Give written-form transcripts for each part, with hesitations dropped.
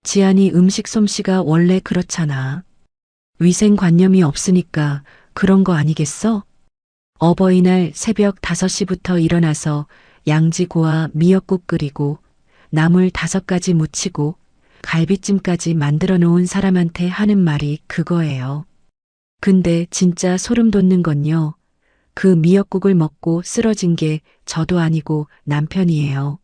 지안이 음식 솜씨가 원래 그렇잖아. 위생관념이 없으니까 그런 거 아니겠어? 어버이날 새벽 5시부터 일어나서 양지고와 미역국 끓이고 나물 5가지 무치고 갈비찜까지 만들어 놓은 사람한테 하는 말이 그거예요. 근데 진짜 소름 돋는 건요. 그 미역국을 먹고 쓰러진 게 저도 아니고 남편이에요.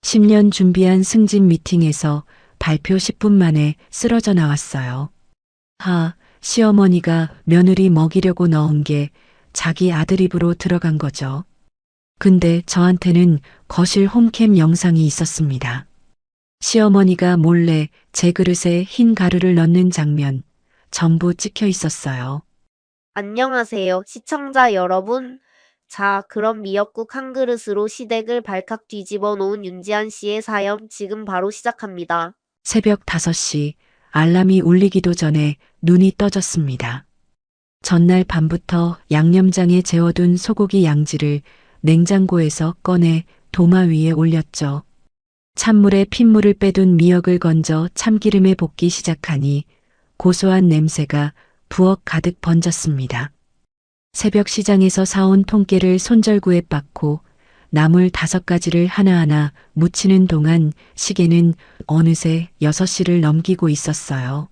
10년 준비한 승진 미팅에서 발표 10분 만에 쓰러져 나왔어요. 시어머니가 며느리 먹이려고 넣은 게 자기 아들 입으로 들어간 거죠. 근데 저한테는 거실 홈캠 영상이 있었습니다. 시어머니가 몰래 제 그릇에 흰 가루를 넣는 장면 전부 찍혀 있었어요. 안녕하세요, 시청자 여러분. 자, 그럼 미역국 한 그릇으로 시댁을 발칵 뒤집어 놓은 윤지한 씨의 사연 지금 바로 시작합니다. 새벽 5시 알람이 울리기도 전에 눈이 떠졌습니다. 전날 밤부터 양념장에 재워둔 소고기 양지를 냉장고에서 꺼내 도마 위에 올렸죠. 찬물에 핏물을 빼둔 미역을 건져 참기름에 볶기 시작하니 고소한 냄새가 부엌 가득 번졌습니다. 새벽 시장에서 사온 통깨를 손절구에 빻고 나물 5가지를 하나하나 무치는 동안 시계는 어느새 6시를 넘기고 있었어요.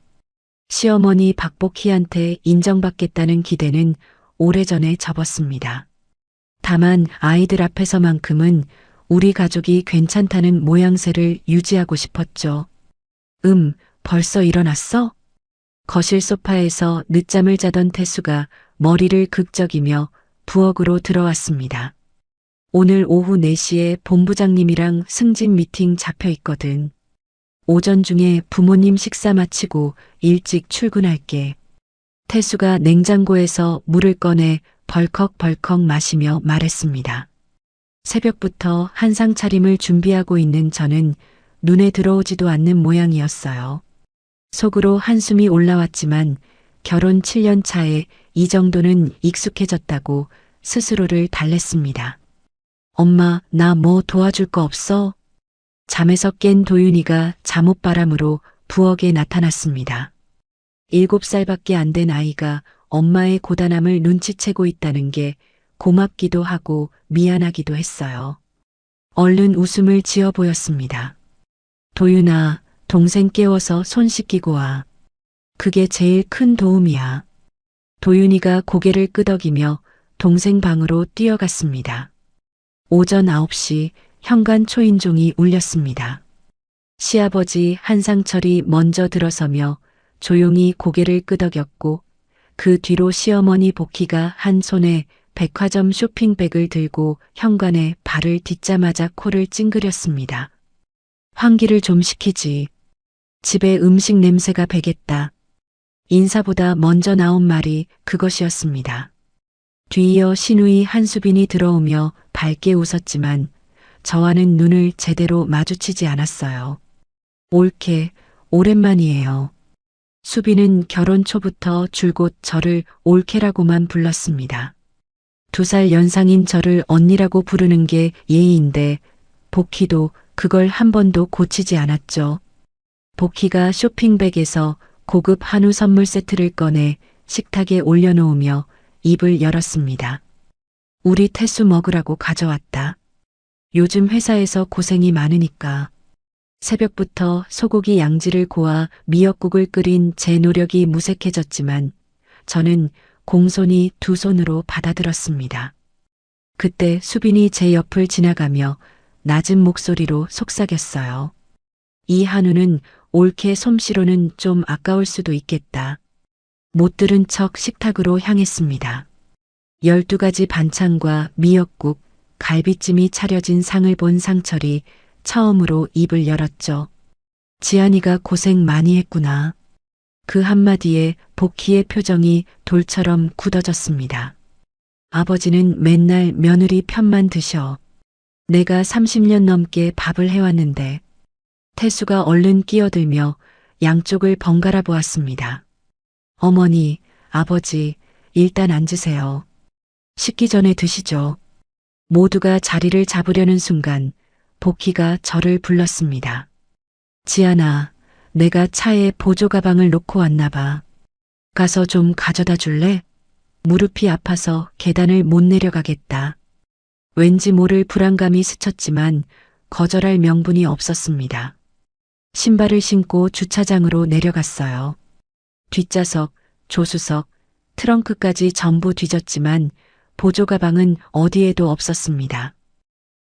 시어머니 박복희한테 인정받겠다는 기대는 오래전에 접었습니다. 다만 아이들 앞에서만큼은 우리 가족이 괜찮다는 모양새를 유지하고 싶었죠. 벌써 일어났어? 거실 소파에서 늦잠을 자던 태수가 머리를 극적이며 부엌으로 들어왔습니다. 오늘 오후 4시에 본부장님이랑 승진 미팅 잡혀 있거든. 오전 중에 부모님 식사 마치고 일찍 출근할게. 태수가 냉장고에서 물을 꺼내 벌컥벌컥 마시며 말했습니다. 새벽부터 한상 차림을 준비하고 있는 저는 눈에 들어오지도 않는 모양이었어요. 속으로 한숨이 올라왔지만 결혼 7년 차에 이 정도는 익숙해졌다고 스스로를 달랬습니다. 엄마, 나 뭐 도와줄 거 없어? 잠에서 깬 도윤이가 잠옷바람으로 부엌에 나타났습니다. 7살밖에 안 된 아이가 엄마의 고단함을 눈치채고 있다는 게 고맙기도 하고 미안하기도 했어요. 얼른 웃음을 지어 보였습니다. 도윤아, 동생 깨워서 손 씻기고 와. 그게 제일 큰 도움이야. 도윤이가 고개를 끄덕이며 동생 방으로 뛰어갔습니다. 오전 9시 현관 초인종이 울렸습니다. 시아버지 한상철이 먼저 들어서며 조용히 고개를 끄덕였고 그 뒤로 시어머니 복희가 한 손에 백화점 쇼핑백을 들고 현관에 발을 딛자마자 코를 찡그렸습니다. 환기를 좀 시키지. 집에 음식 냄새가 배겠다. 인사보다 먼저 나온 말이 그것이었습니다. 뒤이어 시누이 한수빈이 들어오며 밝게 웃었지만 저와는 눈을 제대로 마주치지 않았어요. 옳게, 오랜만이에요. 수빈은 결혼 초부터 줄곧 저를 옳게라고만 불렀습니다. 2살 연상인 저를 언니라고 부르는 게 예의인데 복희도 그걸 한 번도 고치지 않았죠. 복희가 쇼핑백에서 고급 한우 선물 세트를 꺼내 식탁에 올려놓으며 입을 열었습니다. 우리 태수 먹으라고 가져왔다. 요즘 회사에서 고생이 많으니까. 새벽부터 소고기 양지를 고아 미역국을 끓인 제 노력이 무색해졌지만 저는 공손히 2손으로 받아들었습니다. 그때 수빈이 제 옆을 지나가며 낮은 목소리로 속삭였어요. 이 한우는 옳게 솜씨로는 좀 아까울 수도 있겠다. 못 들은 척 식탁으로 향했습니다. 12가지 반찬과 미역국, 갈비찜이 차려진 상을 본 상철이 처음으로 입을 열었죠. 지안이가 고생 많이 했구나. 그 한마디에 복희의 표정이 돌처럼 굳어졌습니다. 아버지는 맨날 며느리 편만 드셔. 내가 30년 넘게 밥을 해왔는데. 태수가 얼른 끼어들며 양쪽을 번갈아 보았습니다. 어머니, 아버지, 일단 앉으세요. 식기 전에 드시죠. 모두가 자리를 잡으려는 순간 복희가 저를 불렀습니다. 지안아, 내가 차에 보조 가방을 놓고 왔나 봐. 가서 좀 가져다 줄래? 무릎이 아파서 계단을 못 내려가겠다. 왠지 모를 불안감이 스쳤지만 거절할 명분이 없었습니다. 신발을 신고 주차장으로 내려갔어요. 뒷좌석, 조수석, 트렁크까지 전부 뒤졌지만 보조 가방은 어디에도 없었습니다.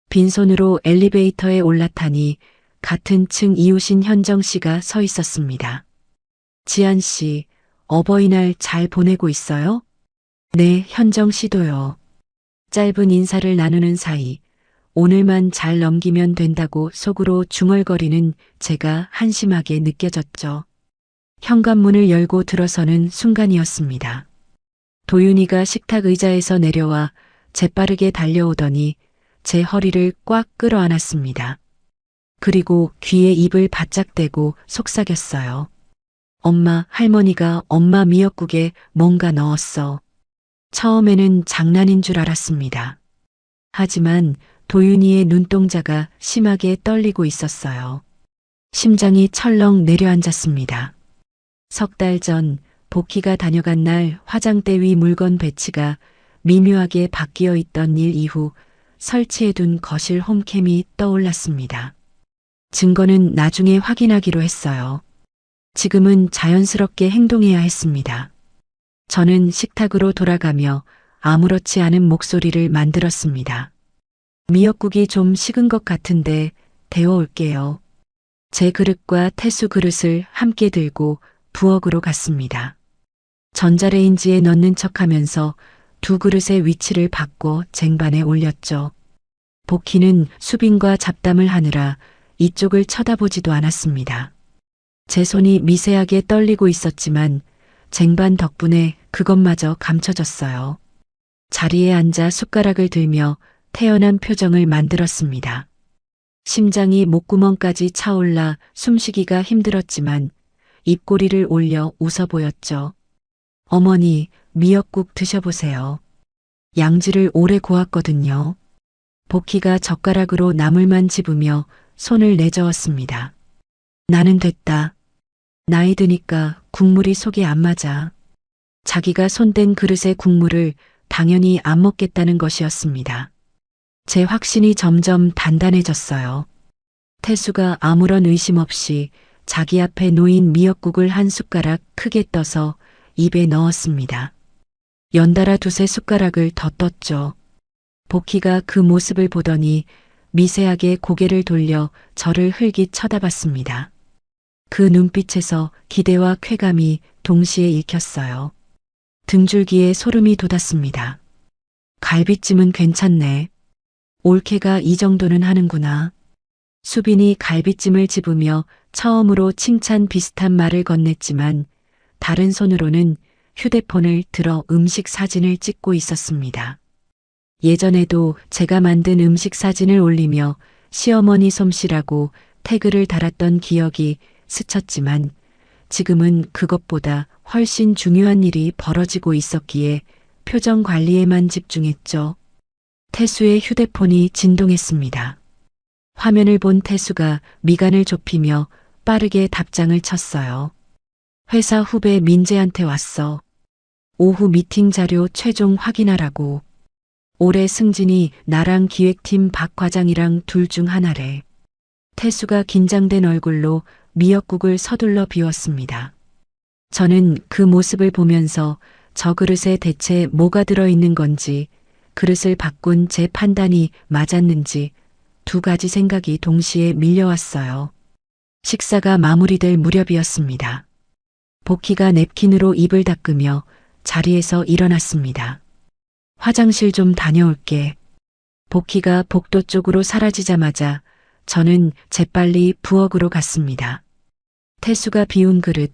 빈손으로 엘리베이터에 올라타니 같은 층 이웃인 현정 씨가 서 있었습니다. 지한 씨, 어버이날 잘 보내고 있어요? 네, 현정 씨도요. 짧은 인사를 나누는 사이 오늘만 잘 넘기면 된다고 속으로 중얼거리는 제가 한심하게 느껴졌죠. 현관문을 열고 들어서는 순간이었습니다. 도윤이가 식탁 의자에서 내려와 재빠르게 달려오더니 제 허리를 꽉 끌어안았습니다. 그리고 귀에 입을 바짝 대고 속삭였어요. 엄마, 할머니가 엄마 미역국에 뭔가 넣었어. 처음에는 장난인 줄 알았습니다. 하지만 도윤이의 눈동자가 심하게 떨리고 있었어요. 심장이 철렁 내려앉았습니다. 석 달 전 복희가 다녀간 날 화장대 위 물건 배치가 미묘하게 바뀌어 있던 일 이후 설치해둔 거실 홈캠이 떠올랐습니다. 증거는 나중에 확인하기로 했어요. 지금은 자연스럽게 행동해야 했습니다. 저는 식탁으로 돌아가며 아무렇지 않은 목소리를 만들었습니다. 미역국이 좀 식은 것 같은데 데워올게요. 제 그릇과 태수 그릇을 함께 들고 부엌으로 갔습니다. 전자레인지에 넣는 척하면서 두 그릇의 위치를 바꿔 쟁반에 올렸죠. 복희는 수빈과 잡담을 하느라 이쪽을 쳐다보지도 않았습니다. 제 손이 미세하게 떨리고 있었지만 쟁반 덕분에 그것마저 감춰졌어요. 자리에 앉아 숟가락을 들며 태연한 표정을 만들었습니다. 심장이 목구멍까지 차올라 숨쉬기가 힘들었지만 입꼬리를 올려 웃어 보였죠. 어머니, 미역국 드셔보세요. 양지를 오래 고았거든요. 복희가 젓가락으로 나물만 집으며 손을 내저었습니다. 나는 됐다. 나이 드니까 국물이 속에 안 맞아. 자기가 손댄 그릇의 국물을 당연히 안 먹겠다는 것이었습니다. 제 확신이 점점 단단해졌어요. 태수가 아무런 의심 없이 자기 앞에 놓인 미역국을 한 숟가락 크게 떠서 입에 넣었습니다. 연달아 두세 숟가락을 더 떴죠. 복희가 그 모습을 보더니 미세하게 고개를 돌려 저를 흘깃 쳐다봤습니다. 그 눈빛에서 기대와 쾌감이 동시에 읽혔어요. 등줄기에 소름이 돋았습니다. 갈비찜은 괜찮네. 올케가 이 정도는 하는구나. 수빈이 갈비찜을 집으며 처음으로 칭찬 비슷한 말을 건넸지만 다른 손으로는 휴대폰을 들어 음식 사진을 찍고 있었습니다. 예전에도 제가 만든 음식 사진을 올리며 시어머니 솜씨라고 태그를 달았던 기억이 스쳤지만 지금은 그것보다 훨씬 중요한 일이 벌어지고 있었기에 표정 관리에만 집중했죠. 태수의 휴대폰이 진동했습니다. 화면을 본 태수가 미간을 좁히며 빠르게 답장을 쳤어요. 회사 후배 민재한테 왔어. 오후 미팅 자료 최종 확인하라고. 올해 승진이 나랑 기획팀 박 과장이랑 둘 중 하나래. 태수가 긴장된 얼굴로 미역국을 서둘러 비웠습니다. 저는 그 모습을 보면서 저 그릇에 대체 뭐가 들어있는 건지, 그릇을 바꾼 제 판단이 맞았는지 두 가지 생각이 동시에 밀려왔어요. 식사가 마무리될 무렵이었습니다. 복희가 냅킨으로 입을 닦으며 자리에서 일어났습니다. 화장실 좀 다녀올게. 복희가 복도 쪽으로 사라지자마자 저는 재빨리 부엌으로 갔습니다. 태수가 비운 그릇,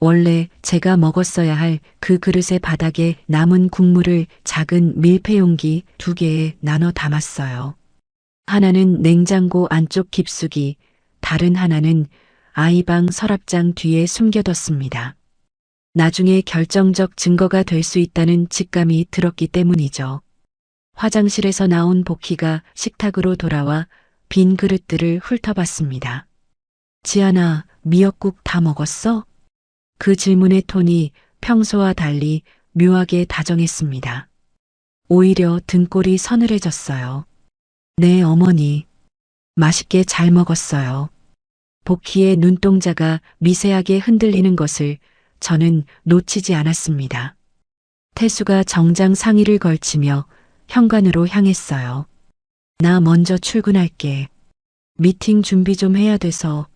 원래 제가 먹었어야 할 그 그릇의 바닥에 남은 국물을 작은 밀폐용기 2개에 나눠 담았어요. 하나는 냉장고 안쪽 깊숙이, 다른 하나는 아이방 서랍장 뒤에 숨겨뒀습니다. 나중에 결정적 증거가 될 수 있다는 직감이 들었기 때문이죠. 화장실에서 나온 복희가 식탁으로 돌아와 빈 그릇들을 훑어봤습니다. 지안아, 미역국 다 먹었어? 그 질문의 톤이 평소와 달리 묘하게 다정했습니다. 오히려 등골이 서늘해졌어요. 네, 어머니. 맛있게 잘 먹었어요. 복희의 눈동자가 미세하게 흔들리는 것을 저는 놓치지 않았습니다. 태수가 정장 상의를 걸치며 현관으로 향했어요. 나 먼저 출근할게. 미팅 준비 좀 해야 돼서.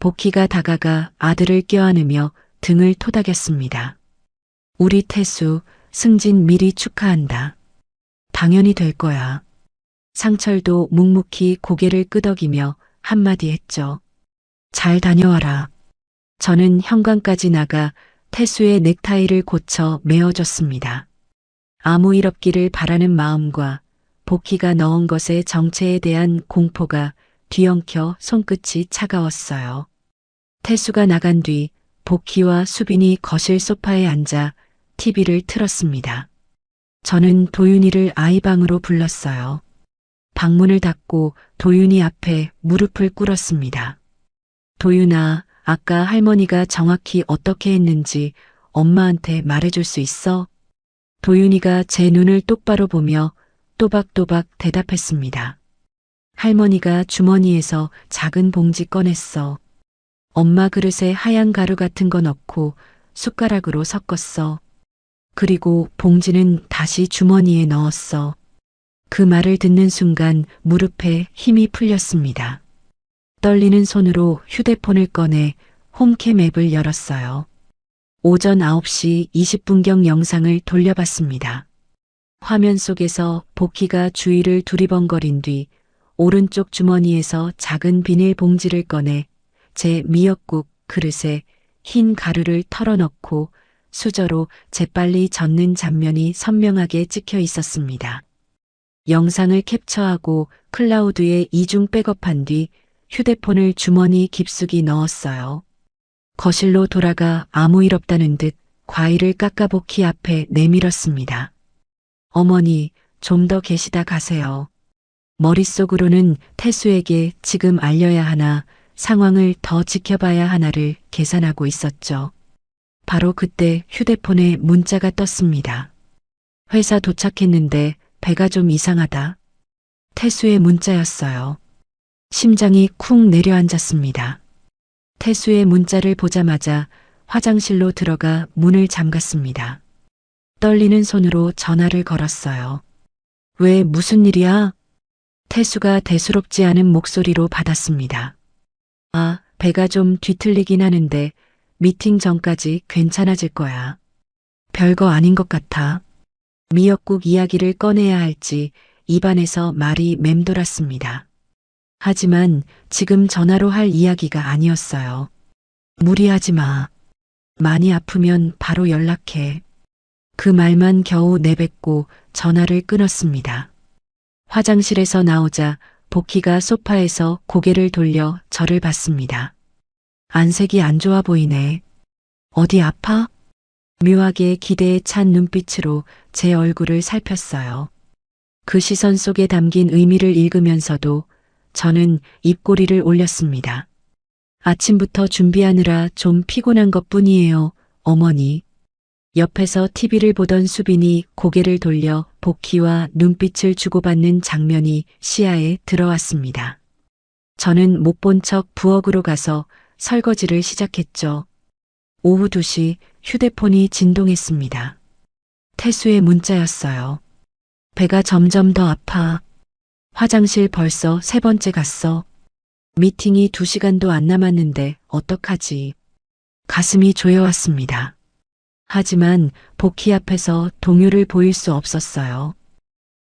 복희가 다가가 아들을 껴안으며 등을 토닥였습니다. 우리 태수, 승진 미리 축하한다. 당연히 될 거야. 상철도 묵묵히 고개를 끄덕이며 한마디 했죠. 잘 다녀와라. 저는 현관까지 나가 태수의 넥타이를 고쳐 메어줬습니다. 아무 일 없기를 바라는 마음과 복희가 넣은 것의 정체에 대한 공포가 뒤엉켜 손끝이 차가웠어요. 태수가 나간 뒤 복희와 수빈이 거실 소파에 앉아 TV를 틀었습니다. 저는 도윤이를 아이방으로 불렀어요. 방문을 닫고 도윤이 앞에 무릎을 꿇었습니다. 도윤아, 아까 할머니가 정확히 어떻게 했는지 엄마한테 말해줄 수 있어? 도윤이가 제 눈을 똑바로 보며 또박또박 대답했습니다. 할머니가 주머니에서 작은 봉지 꺼냈어. 엄마 그릇에 하얀 가루 같은 거 넣고 숟가락으로 섞었어. 그리고 봉지는 다시 주머니에 넣었어. 그 말을 듣는 순간 무릎에 힘이 풀렸습니다. 떨리는 손으로 휴대폰을 꺼내 홈캠 앱을 열었어요. 오전 9시 20분경 영상을 돌려봤습니다. 화면 속에서 복희가 주위를 두리번거린 뒤 오른쪽 주머니에서 작은 비닐 봉지를 꺼내 제 미역국 그릇에 흰 가루를 털어넣고 수저로 재빨리 젓는 장면이 선명하게 찍혀 있었습니다. 영상을 캡처하고 클라우드에 이중 백업한 뒤 휴대폰을 주머니 깊숙이 넣었어요. 거실로 돌아가 아무 일 없다는 듯 과일을 깎아 복희 앞에 내밀었습니다. 어머니, 좀 더 계시다 가세요. 머릿속으로는 태수에게 지금 알려야 하나, 상황을 더 지켜봐야 하나를 계산하고 있었죠. 바로 그때 휴대폰에 문자가 떴습니다. 회사 도착했는데 배가 좀 이상하다. 태수의 문자였어요. 심장이 쿵 내려앉았습니다. 태수의 문자를 보자마자 화장실로 들어가 문을 잠갔습니다. 떨리는 손으로 전화를 걸었어요. 왜 무슨 일이야? 태수가 대수롭지 않은 목소리로 받았습니다. 아, 배가 좀 뒤틀리긴 하는데 미팅 전까지 괜찮아질 거야. 별거 아닌 것 같아. 미역국 이야기를 꺼내야 할지 입안에서 말이 맴돌았습니다. 하지만 지금 전화로 할 이야기가 아니었어요. 무리하지 마. 많이 아프면 바로 연락해. 그 말만 겨우 내뱉고 전화를 끊었습니다. 화장실에서 나오자 복희가 소파에서 고개를 돌려 저를 봤습니다. 안색이 안 좋아 보이네. 어디 아파? 묘하게 기대에 찬 눈빛으로 제 얼굴을 살폈어요. 그 시선 속에 담긴 의미를 읽으면서도 저는 입꼬리를 올렸습니다. 아침부터 준비하느라 좀 피곤한 것뿐이에요, 어머니. 옆에서 TV를 보던 수빈이 고개를 돌려 복희와 눈빛을 주고받는 장면이 시야에 들어왔습니다. 저는 못 본 척 부엌으로 가서 설거지를 시작했죠. 오후 2시 휴대폰이 진동했습니다. 태수의 문자였어요. 배가 점점 더 아파. 화장실 벌써 3번째 갔어. 미팅이 2시간도 안 남았는데 어떡하지. 가슴이 조여왔습니다. 하지만 복희 앞에서 동요를 보일 수 없었어요.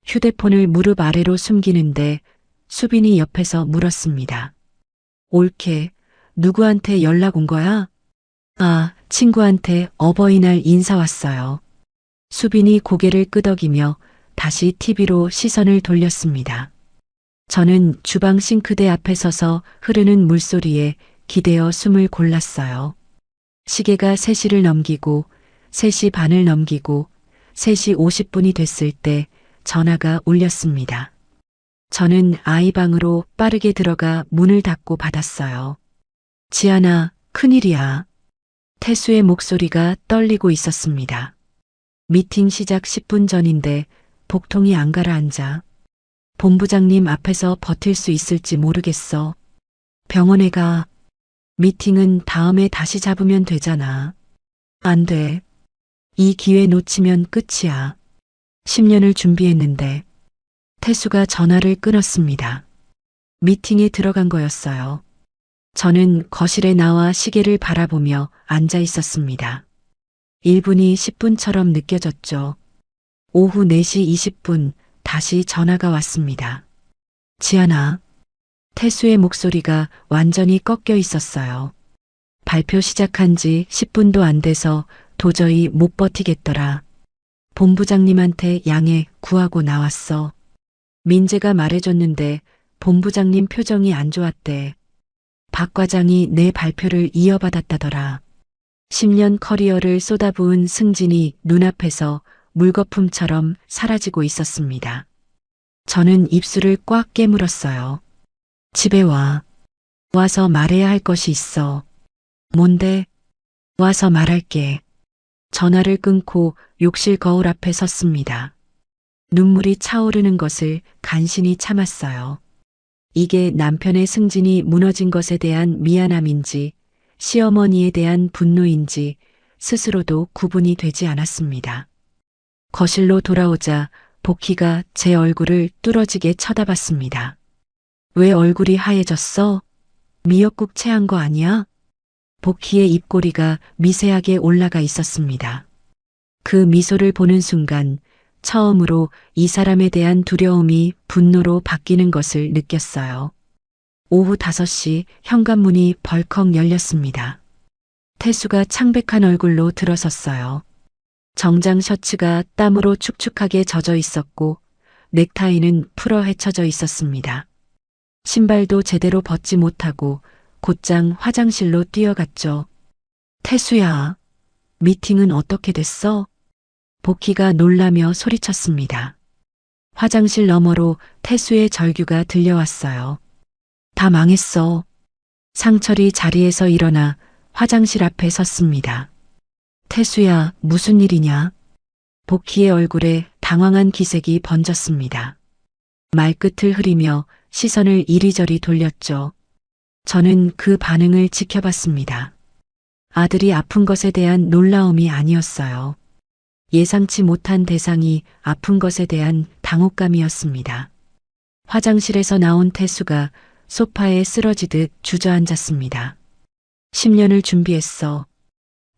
휴대폰을 무릎 아래로 숨기는데 수빈이 옆에서 물었습니다. 올케, 누구한테 연락 온 거야? 아, 친구한테 어버이날 인사 왔어요. 수빈이 고개를 끄덕이며 다시 TV로 시선을 돌렸습니다. 저는 주방 싱크대 앞에 서서 흐르는 물소리에 기대어 숨을 골랐어요. 시계가 3시를 넘기고 3시 반을 넘기고 3시 50분이 됐을 때 전화가 울렸습니다. 저는 아이 방으로 빠르게 들어가 문을 닫고 받았어요. 지안아, 큰일이야. 태수의 목소리가 떨리고 있었습니다. 미팅 시작 10분 전인데 복통이 안 가라앉아. 본부장님 앞에서 버틸 수 있을지 모르겠어. 병원에 가. 미팅은 다음에 다시 잡으면 되잖아. 안 돼. 이 기회 놓치면 끝이야. 10년을 준비했는데. 태수가 전화를 끊었습니다. 미팅에 들어간 거였어요. 저는 거실에 나와 시계를 바라보며 앉아 있었습니다. 1분이 10분처럼 느껴졌죠. 오후 4시 20분 다시 전화가 왔습니다. 지안아. 태수의 목소리가 완전히 꺾여 있었어요. 발표 시작한 지 10분도 안 돼서 도저히 못 버티겠더라. 본부장님한테 양해 구하고 나왔어. 민재가 말해줬는데 본부장님 표정이 안 좋았대. 박 과장이 내 발표를 이어받았다더라. 10년 커리어를 쏟아부은 승진이 눈앞에서 물거품처럼 사라지고 있었습니다. 저는 입술을 꽉 깨물었어요. 집에 와. 와서 말해야 할 것이 있어. 뭔데? 와서 말할게. 전화를 끊고 욕실 거울 앞에 섰습니다. 눈물이 차오르는 것을 간신히 참았어요. 이게 남편의 승진이 무너진 것에 대한 미안함인지 시어머니에 대한 분노인지 스스로도 구분이 되지 않았습니다. 거실로 돌아오자 복희가 제 얼굴을 뚫어지게 쳐다봤습니다. 왜 얼굴이 하얘졌어? 미역국 체한 거 아니야? 복희의 입꼬리가 미세하게 올라가 있었습니다. 그 미소를 보는 순간 처음으로 이 사람에 대한 두려움이 분노로 바뀌는 것을 느꼈어요. 오후 5시 현관문이 벌컥 열렸습니다. 태수가 창백한 얼굴로 들어섰어요. 정장 셔츠가 땀으로 축축하게 젖어 있었고 넥타이는 풀어 헤쳐져 있었습니다. 신발도 제대로 벗지 못하고 곧장 화장실로 뛰어갔죠. 태수야, 미팅은 어떻게 됐어? 복희가 놀라며 소리쳤습니다. 화장실 너머로 태수의 절규가 들려왔어요. 다 망했어. 상철이 자리에서 일어나 화장실 앞에 섰습니다. 태수야, 무슨 일이냐? 복희의 얼굴에 당황한 기색이 번졌습니다. 말끝을 흐리며 시선을 이리저리 돌렸죠. 저는 그 반응을 지켜봤습니다. 아들이 아픈 것에 대한 놀라움이 아니었어요. 예상치 못한 대상이 아픈 것에 대한 당혹감이었습니다. 화장실에서 나온 태수가 소파에 쓰러지듯 주저앉았습니다. 10년을 준비했어.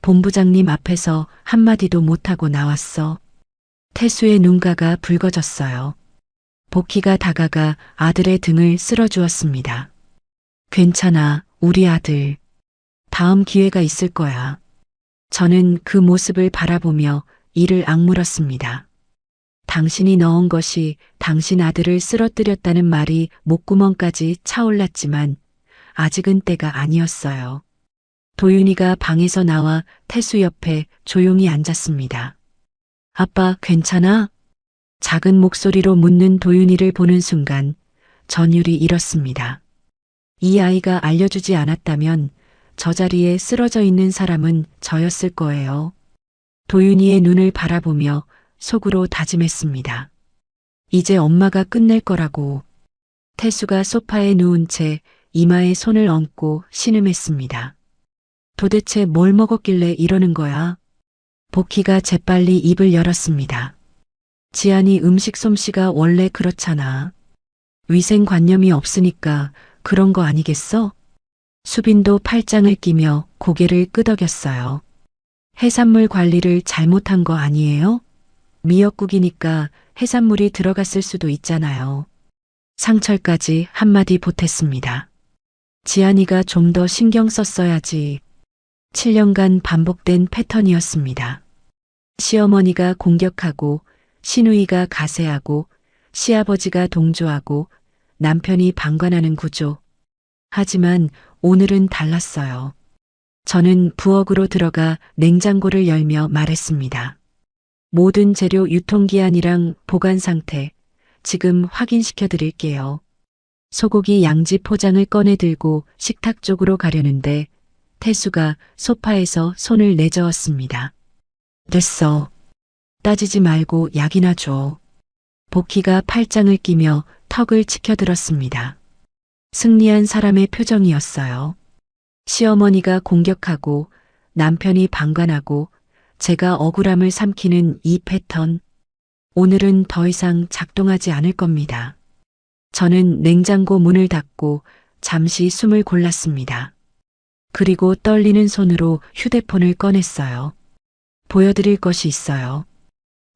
본부장님 앞에서 한마디도 못하고 나왔어. 태수의 눈가가 붉어졌어요. 복희가 다가가 아들의 등을 쓸어주었습니다. 괜찮아, 우리 아들. 다음 기회가 있을 거야. 저는 그 모습을 바라보며 이를 악물었습니다. 당신이 넣은 것이 당신 아들을 쓰러뜨렸다는 말이 목구멍까지 차올랐지만 아직은 때가 아니었어요. 도윤이가 방에서 나와 태수 옆에 조용히 앉았습니다. 아빠, 괜찮아? 작은 목소리로 묻는 도윤이를 보는 순간 전율이 일었습니다. 이 아이가 알려주지 않았다면 저 자리에 쓰러져 있는 사람은 저였을 거예요. 도윤이의 눈을 바라보며 속으로 다짐했습니다. 이제 엄마가 끝낼 거라고. 태수가 소파에 누운 채 이마에 손을 얹고 신음했습니다. 도대체 뭘 먹었길래 이러는 거야? 복희가 재빨리 입을 열었습니다. 지안이 음식 솜씨가 원래 그렇잖아. 위생관념이 없으니까 그런 거 아니겠어? 수빈도 팔짱을 끼며 고개를 끄덕였어요. 해산물 관리를 잘못한 거 아니에요? 미역국이니까 해산물이 들어갔을 수도 있잖아요. 상철까지 한마디 보탰습니다. 지안이가 좀 더 신경 썼어야지. 7년간 반복된 패턴이었습니다. 시어머니가 공격하고 시누이가 가세하고 시아버지가 동조하고 남편이 방관하는 구조. 하지만 오늘은 달랐어요. 저는 부엌으로 들어가 냉장고를 열며 말했습니다. 모든 재료 유통기한이랑 보관 상태 지금 확인시켜 드릴게요. 소고기 양지 포장을 꺼내 들고 식탁 쪽으로 가려는데 태수가 소파에서 손을 내저었습니다. 됐어. 따지지 말고 약이나 줘. 복희가 팔짱을 끼며 턱을 치켜들었습니다. 승리한 사람의 표정이었어요. 시어머니가 공격하고 남편이 방관하고 제가 억울함을 삼키는 이 패턴. 오늘은 더 이상 작동하지 않을 겁니다. 저는 냉장고 문을 닫고 잠시 숨을 골랐습니다. 그리고 떨리는 손으로 휴대폰을 꺼냈어요. 보여드릴 것이 있어요.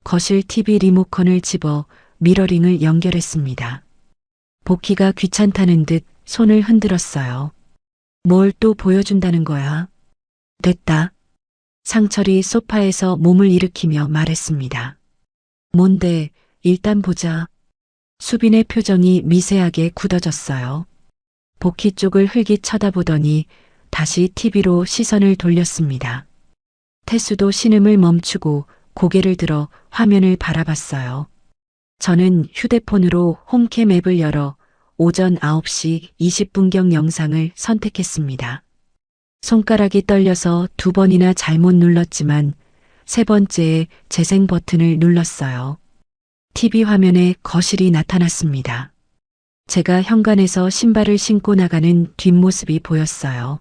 거실 TV 리모컨을 집어 미러링을 연결했습니다. 복희가 귀찮다는 듯 손을 흔들었어요. 뭘 또 보여준다는 거야? 됐다. 상철이 소파에서 몸을 일으키며 말했습니다. 뭔데, 일단 보자. 수빈의 표정이 미세하게 굳어졌어요. 복희 쪽을 흘깃 쳐다보더니 다시 TV로 시선을 돌렸습니다. 태수도 신음을 멈추고 고개를 들어 화면을 바라봤어요. 저는 휴대폰으로 홈캠 앱을 열어 오전 9시 20분경 영상을 선택했습니다. 손가락이 떨려서 2번이나 잘못 눌렀지만 3번째에 재생 버튼을 눌렀어요. TV 화면에 거실이 나타났습니다. 제가 현관에서 신발을 신고 나가는 뒷모습이 보였어요.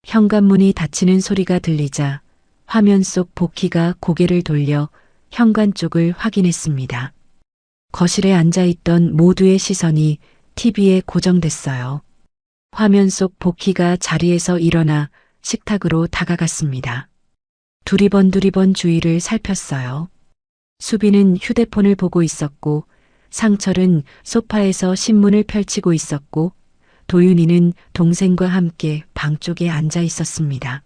현관문이 닫히는 소리가 들리자 화면 속 복희가 고개를 돌려 현관 쪽을 확인했습니다. 거실에 앉아있던 모두의 시선이 TV에 고정됐어요. 화면 속 복희가 자리에서 일어나 식탁으로 다가갔습니다. 두리번 주위를 살폈어요. 수빈은 휴대폰을 보고 있었고 상철은 소파에서 신문을 펼치고 있었고 도윤이는 동생과 함께 방 쪽에 앉아 있었습니다.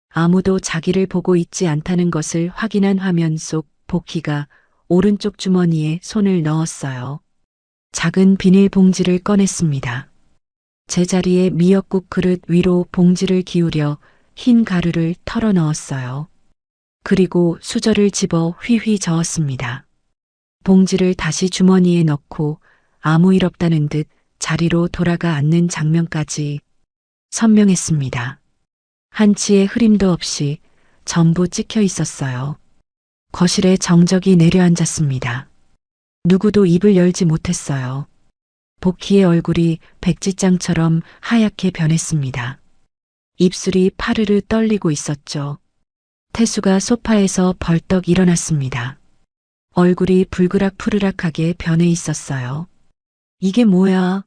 아무도 자기를 보고 있지 않다는 것을 확인한 화면 속 복희가 오른쪽 주머니에 손을 넣었어요. 작은 비닐봉지를 꺼냈습니다. 제자리에 미역국 그릇 위로 봉지를 기울여 흰 가루를 털어 넣었어요. 그리고 수저를 집어 휘휘 저었습니다. 봉지를 다시 주머니에 넣고 아무 일 없다는 듯 자리로 돌아가 앉는 장면까지 선명했습니다. 한치의 흐림도 없이 전부 찍혀 있었어요. 거실에 정적이 내려앉았습니다. 누구도 입을 열지 못했어요. 복희의 얼굴이 백지장처럼 하얗게 변했습니다. 입술이 파르르 떨리고 있었죠. 태수가 소파에서 벌떡 일어났습니다. 얼굴이 불그락푸르락하게 변해 있었어요. 이게 뭐야?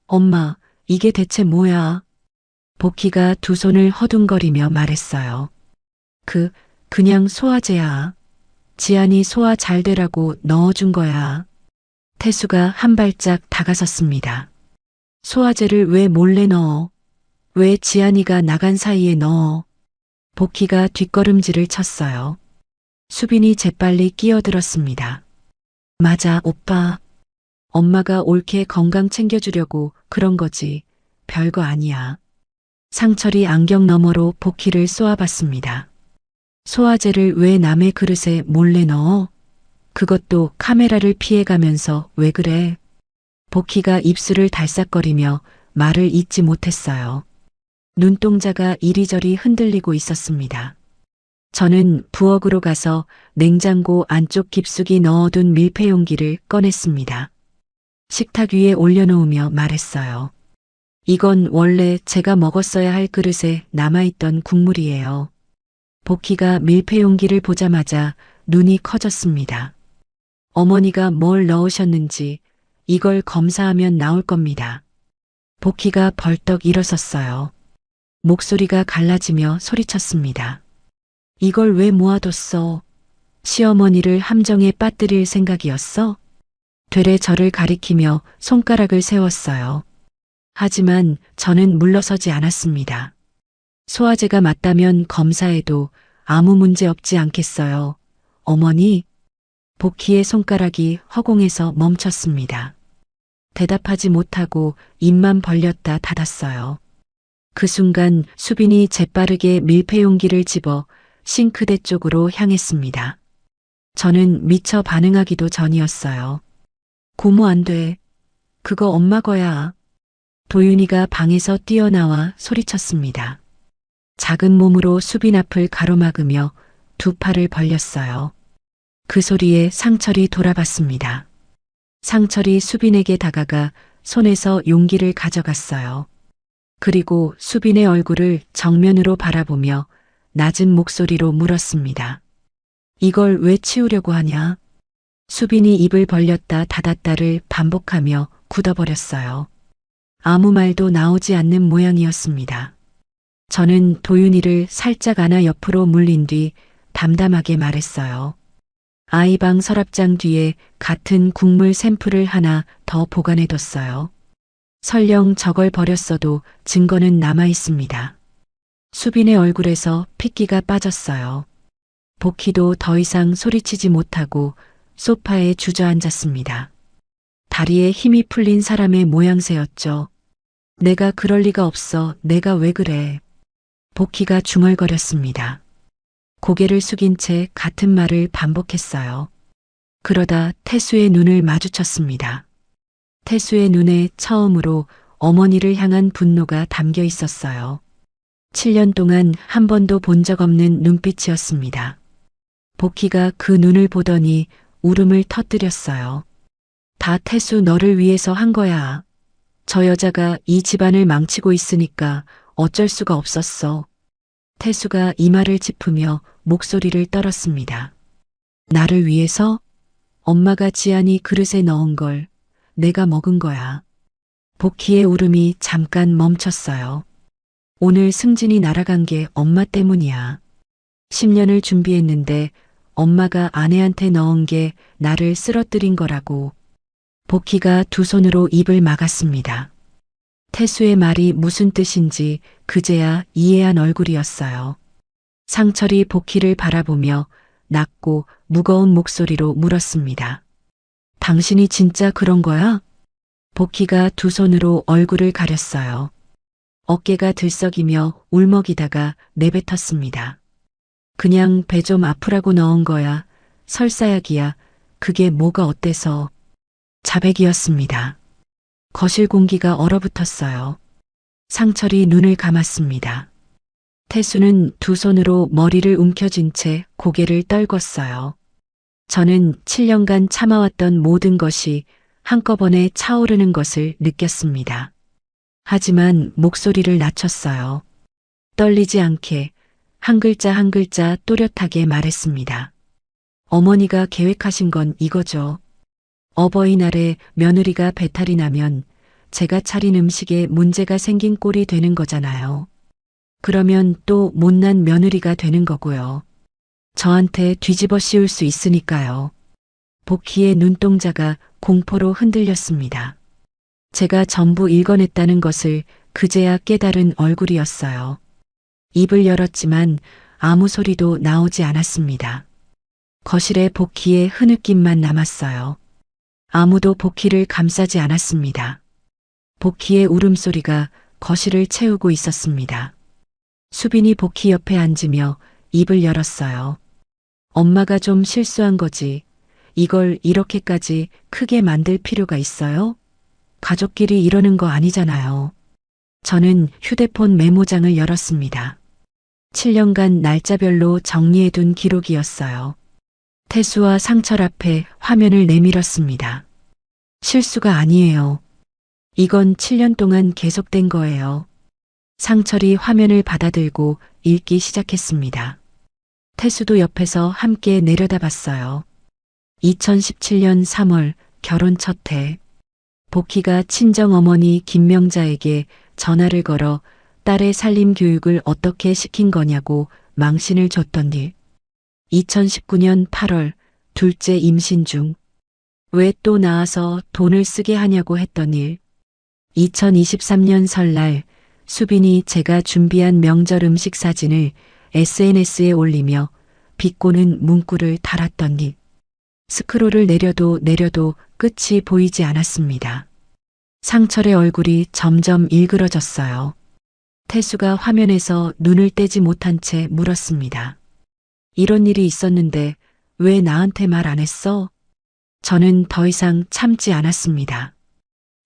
엄마, 이게 대체 뭐야? 복희가 두 손을 허둥거리며 말했어요. 그냥 소화제야. 지안이 소화 잘 되라고 넣어준 거야. 태수가 한 발짝 다가섰습니다. 소화제를 왜 몰래 넣어? 왜 지안이가 나간 사이에 넣어? 복희가 뒷걸음질을 쳤어요. 수빈이 재빨리 끼어들었습니다. 맞아, 오빠. 엄마가 옳게 건강 챙겨주려고 그런 거지. 별거 아니야. 상철이 안경 너머로 복희를 쏘아봤습니다. 소화제를 왜 남의 그릇에 몰래 넣어? 그것도 카메라를 피해가면서 왜 그래? 복희가 입술을 달싹거리며 말을 잇지 못했어요. 눈동자가 이리저리 흔들리고 있었습니다. 저는 부엌으로 가서 냉장고 안쪽 깊숙이 넣어둔 밀폐 용기를 꺼냈습니다. 식탁 위에 올려놓으며 말했어요. 이건 원래 제가 먹었어야 할 그릇에 남아있던 국물이에요. 복희가 밀폐 용기를 보자마자 눈이 커졌습니다. 어머니가 뭘 넣으셨는지 이걸 검사하면 나올 겁니다. 복희가 벌떡 일어섰어요. 목소리가 갈라지며 소리쳤습니다. 이걸 왜 모아뒀어? 시어머니를 함정에 빠뜨릴 생각이었어? 되레 저를 가리키며 손가락을 세웠어요. 하지만 저는 물러서지 않았습니다. 소화제가 맞다면 검사해도 아무 문제 없지 않겠어요. 어머니? 복희의 손가락이 허공에서 멈췄습니다. 대답하지 못하고 입만 벌렸다 닫았어요. 그 순간 수빈이 재빠르게 밀폐 용기를 집어 싱크대 쪽으로 향했습니다. 저는 미처 반응하기도 전이었어요. 고모 안 돼. 그거 엄마 거야. 도윤이가 방에서 뛰어나와 소리쳤습니다. 작은 몸으로 수빈 앞을 가로막으며 두 팔을 벌렸어요. 그 소리에 상철이 돌아봤습니다. 상철이 수빈에게 다가가 손에서 용기를 가져갔어요. 그리고 수빈의 얼굴을 정면으로 바라보며 낮은 목소리로 물었습니다. 이걸 왜 치우려고 하냐? 수빈이 입을 벌렸다 닫았다를 반복하며 굳어버렸어요. 아무 말도 나오지 않는 모양이었습니다. 저는 도윤이를 살짝 안아 옆으로 물린 뒤 담담하게 말했어요. 아이방 서랍장 뒤에 같은 국물 샘플을 하나 더 보관해뒀어요. 설령 저걸 버렸어도 증거는 남아 있습니다. 수빈의 얼굴에서 핏기가 빠졌어요. 복희도 더 이상 소리치지 못하고 소파에 주저앉았습니다. 다리에 힘이 풀린 사람의 모양새였죠. 내가 그럴 리가 없어. 내가 왜 그래? 복희가 중얼거렸습니다. 고개를 숙인 채 같은 말을 반복했어요. 그러다 태수의 눈을 마주쳤습니다. 태수의 눈에 처음으로 어머니를 향한 분노가 담겨 있었어요. 7년 동안 한 번도 본 적 없는 눈빛이었습니다. 복희가 그 눈을 보더니 울음을 터뜨렸어요. 다 태수 너를 위해서 한 거야. 저 여자가 이 집안을 망치고 있으니까 어쩔 수가 없었어. 태수가 이마를 짚으며 목소리를 떨었습니다. 나를 위해서? 엄마가 지안이 그릇에 넣은 걸 내가 먹은 거야. 복희의 울음이 잠깐 멈췄어요. 오늘 승진이 날아간 게 엄마 때문이야. 10년을 준비했는데 엄마가 아내한테 넣은 게 나를 쓰러뜨린 거라고. 복희가 두 손으로 입을 막았습니다. 태수의 말이 무슨 뜻인지 그제야 이해한 얼굴이었어요. 상철이 복희를 바라보며 낮고 무거운 목소리로 물었습니다. 당신이 진짜 그런 거야? 복희가 두 손으로 얼굴을 가렸어요. 어깨가 들썩이며 울먹이다가 내뱉었습니다. 그냥 배 좀 아프라고 넣은 거야. 설사약이야. 그게 뭐가 어때서. 자백이었습니다. 거실 공기가 얼어붙었어요. 상철이 눈을 감았습니다. 태수는 두 손으로 머리를 움켜쥔 채 고개를 떨궜어요. 저는 7년간 참아왔던 모든 것이 한꺼번에 차오르는 것을 느꼈습니다. 하지만 목소리를 낮췄어요. 떨리지 않게 한 글자 한 글자 또렷하게 말했습니다. 어머니가 계획하신 건 이거죠. 어버이날에 며느리가 배탈이 나면 제가 차린 음식에 문제가 생긴 꼴이 되는 거잖아요. 그러면 또 못난 며느리가 되는 거고요. 저한테 뒤집어 씌울 수 있으니까요. 복희의 눈동자가 공포로 흔들렸습니다. 제가 전부 읽어냈다는 것을 그제야 깨달은 얼굴이었어요. 입을 열었지만 아무 소리도 나오지 않았습니다. 거실에 복희의 흐느낌만 남았어요. 아무도 복희를 감싸지 않았습니다. 복희의 울음소리가 거실을 채우고 있었습니다. 수빈이 복희 옆에 앉으며 입을 열었어요. 엄마가 좀 실수한 거지. 이걸 이렇게까지 크게 만들 필요가 있어요? 가족끼리 이러는 거 아니잖아요. 저는 휴대폰 메모장을 열었습니다. 7년간 날짜별로 정리해둔 기록이었어요. 태수와 상철 앞에 화면을 내밀었습니다. 실수가 아니에요. 이건 7년 동안 계속된 거예요. 상철이 화면을 받아들고 읽기 시작했습니다. 태수도 옆에서 함께 내려다봤어요. 2017년 3월 결혼 첫 해. 복희가 친정어머니 김명자에게 전화를 걸어 딸의 살림 교육을 어떻게 시킨 거냐고 망신을 줬던 일. 2019년 8월 둘째 임신 중. 왜 또 나와서 돈을 쓰게 하냐고 했던 일. 2023년 설날 수빈이 제가 준비한 명절 음식 사진을 SNS에 올리며 비꼬는 문구를 달았던 일. 스크롤을 내려도 끝이 보이지 않았습니다. 상철의 얼굴이 점점 일그러졌어요. 태수가 화면에서 눈을 떼지 못한 채 물었습니다. 이런 일이 있었는데 왜 나한테 말 안 했어? 저는 더 이상 참지 않았습니다.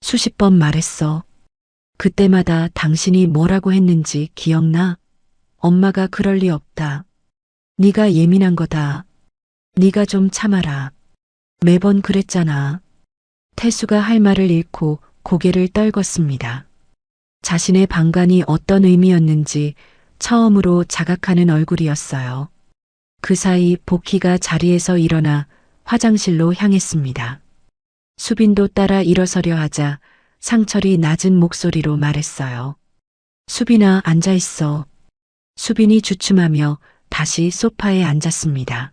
수십 번 말했어. 그때마다 당신이 뭐라고 했는지 기억나? 엄마가 그럴 리 없다. 네가 예민한 거다. 네가 좀 참아라. 매번 그랬잖아. 태수가 할 말을 잃고 고개를 떨궜습니다. 자신의 방관이 어떤 의미였는지 처음으로 자각하는 얼굴이었어요. 그 사이 복희가 자리에서 일어나 화장실로 향했습니다. 수빈도 따라 일어서려 하자 상철이 낮은 목소리로 말했어요. 수빈아, 앉아 있어. 수빈이 주춤하며 다시 소파에 앉았습니다.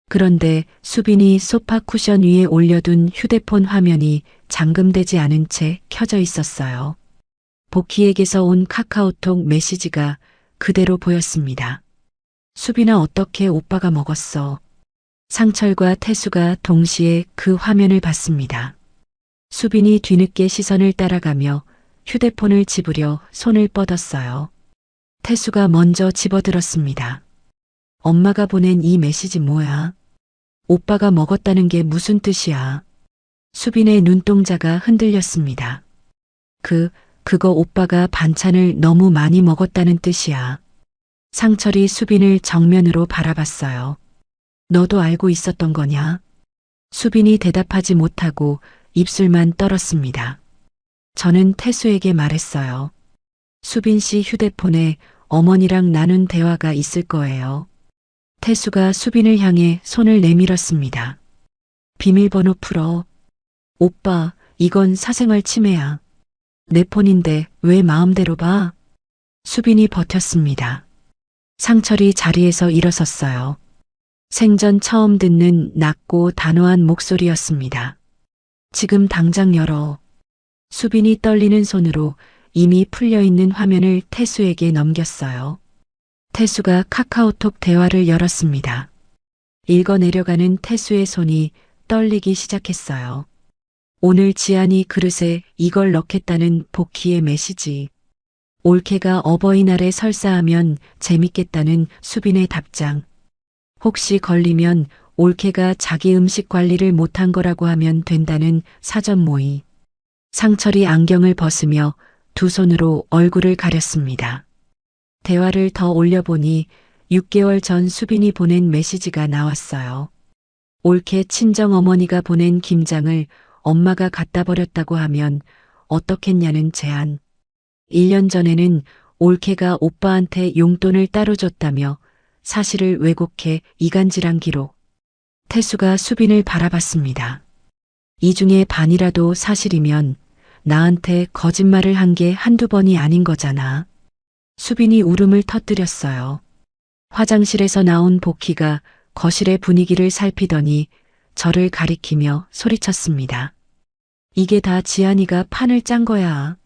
그런데 수빈이 소파 쿠션 위에 올려둔 휴대폰 화면이 잠금되지 않은 채 켜져 있었어요. 복희에게서 온 카카오톡 메시지가 그대로 보였습니다. 수빈아, 어떻게 오빠가 먹었어? 상철과 태수가 동시에 그 화면을 봤습니다. 수빈이 뒤늦게 시선을 따라가며 휴대폰을 집으려 손을 뻗었어요. 태수가 먼저 집어들었습니다. 엄마가 보낸 이 메시지 뭐야? 오빠가 먹었다는 게 무슨 뜻이야? 수빈의 눈동자가 흔들렸습니다. 그거 오빠가 반찬을 너무 많이 먹었다는 뜻이야. 상철이 수빈을 정면으로 바라봤어요. 너도 알고 있었던 거냐? 수빈이 대답하지 못하고 입술만 떨었습니다. 저는 태수에게 말했어요. 수빈 씨 휴대폰에 어머니랑 나눈 대화가 있을 거예요. 태수가 수빈을 향해 손을 내밀었습니다. 비밀번호 풀어. 오빠, 이건 사생활 침해야. 내 폰인데 왜 마음대로 봐? 수빈이 버텼습니다. 상철이 자리에서 일어섰어요. 생전 처음 듣는 낮고 단호한 목소리였습니다. 지금 당장 열어. 수빈이 떨리는 손으로 이미 풀려있는 화면을 태수에게 넘겼어요. 태수가 카카오톡 대화를 열었습니다. 읽어내려가는 태수의 손이 떨리기 시작했어요. 오늘 지안이 그릇에 이걸 넣겠다는 복희의 메시지. 올케가 어버이날에 설사하면 재밌겠다는 수빈의 답장. 혹시 걸리면 올케가 자기 음식 관리를 못한 거라고 하면 된다는 사전 모의. 상철이 안경을 벗으며 두 손으로 얼굴을 가렸습니다. 대화를 더 올려보니 6개월 전 수빈이 보낸 메시지가 나왔어요. 올케 친정어머니가 보낸 김장을 엄마가 갖다 버렸다고 하면 어떻겠냐는 제안. 1년 전에는 올케가 오빠한테 용돈을 따로 줬다며 사실을 왜곡해 이간질한 기록. 태수가 수빈을 바라봤습니다. 이 중에 반이라도 사실이면 나한테 거짓말을 한 게 한두 번이 아닌 거잖아. 수빈이 울음을 터뜨렸어요. 화장실에서 나온 복희가 거실의 분위기를 살피더니 저를 가리키며 소리쳤습니다. 이게 다 지안이가 판을 짠 거야.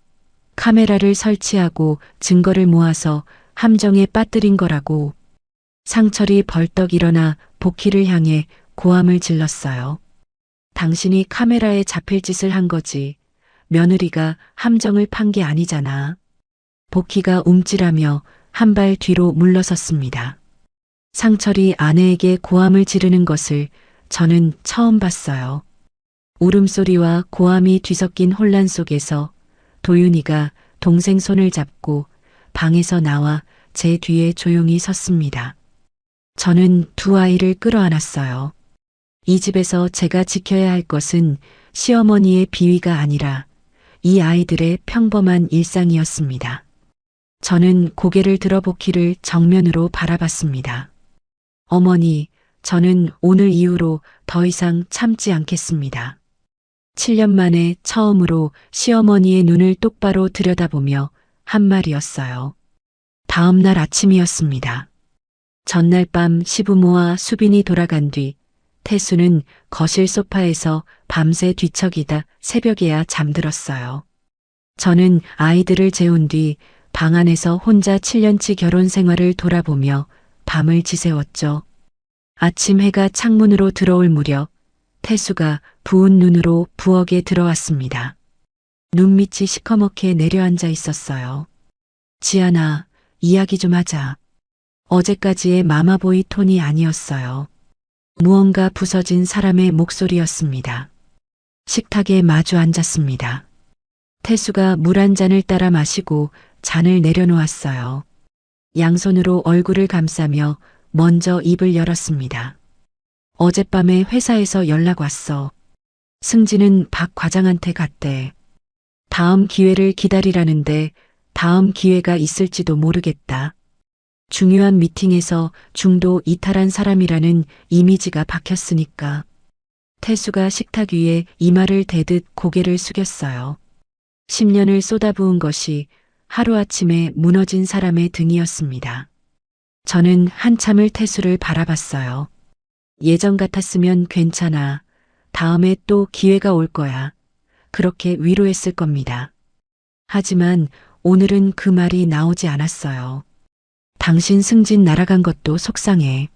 카메라를 설치하고 증거를 모아서 함정에 빠뜨린 거라고. 상철이 벌떡 일어나 복희를 향해 고함을 질렀어요. 당신이 카메라에 잡힐 짓을 한 거지. 며느리가 함정을 판 게 아니잖아. 복희가 움찔하며 한 발 뒤로 물러섰습니다. 상철이 아내에게 고함을 지르는 것을 저는 처음 봤어요. 울음소리와 고함이 뒤섞인 혼란 속에서 도윤이가 동생 손을 잡고 방에서 나와 제 뒤에 조용히 섰습니다. 저는 두 아이를 끌어안았어요. 이 집에서 제가 지켜야 할 것은 시어머니의 비위가 아니라 이 아이들의 평범한 일상이었습니다. 저는 고개를 들어 복희를 정면으로 바라봤습니다. 어머니, 저는 오늘 이후로 더 이상 참지 않겠습니다. 7년 만에 처음으로 시어머니의 눈을 똑바로 들여다보며 한 말이었어요. 다음 날 아침이었습니다. 전날 밤 시부모와 수빈이 돌아간 뒤 태수는 거실 소파에서 밤새 뒤척이다 새벽에야 잠들었어요. 저는 아이들을 재운 뒤 방 안에서 혼자 7년치 결혼 생활을 돌아보며 밤을 지새웠죠. 아침 해가 창문으로 들어올 무렵 태수가 부은 눈으로 부엌에 들어왔습니다. 눈밑이 시커멓게 내려앉아 있었어요. 지안아, 이야기 좀 하자. 어제까지의 마마보이 톤이 아니었어요. 무언가 부서진 사람의 목소리였습니다. 식탁에 마주 앉았습니다. 태수가 물 한 잔을 따라 마시고 잔을 내려놓았어요. 양손으로 얼굴을 감싸며 먼저 입을 열었습니다. 어젯밤에 회사에서 연락 왔어. 승진은 박 과장한테 갔대. 다음 기회를 기다리라는데 다음 기회가 있을지도 모르겠다. 중요한 미팅에서 중도 이탈한 사람이라는 이미지가 박혔으니까. 태수가 식탁 위에 이마를 대듯 고개를 숙였어요. 10년을 쏟아부은 것이 하루아침에 무너진 사람의 등이었습니다. 저는 한참을 태수를 바라봤어요. 예전 같았으면 괜찮아. 다음에 또 기회가 올 거야. 그렇게 위로했을 겁니다. 하지만 오늘은 그 말이 나오지 않았어요. 당신 승진 날아간 것도 속상해.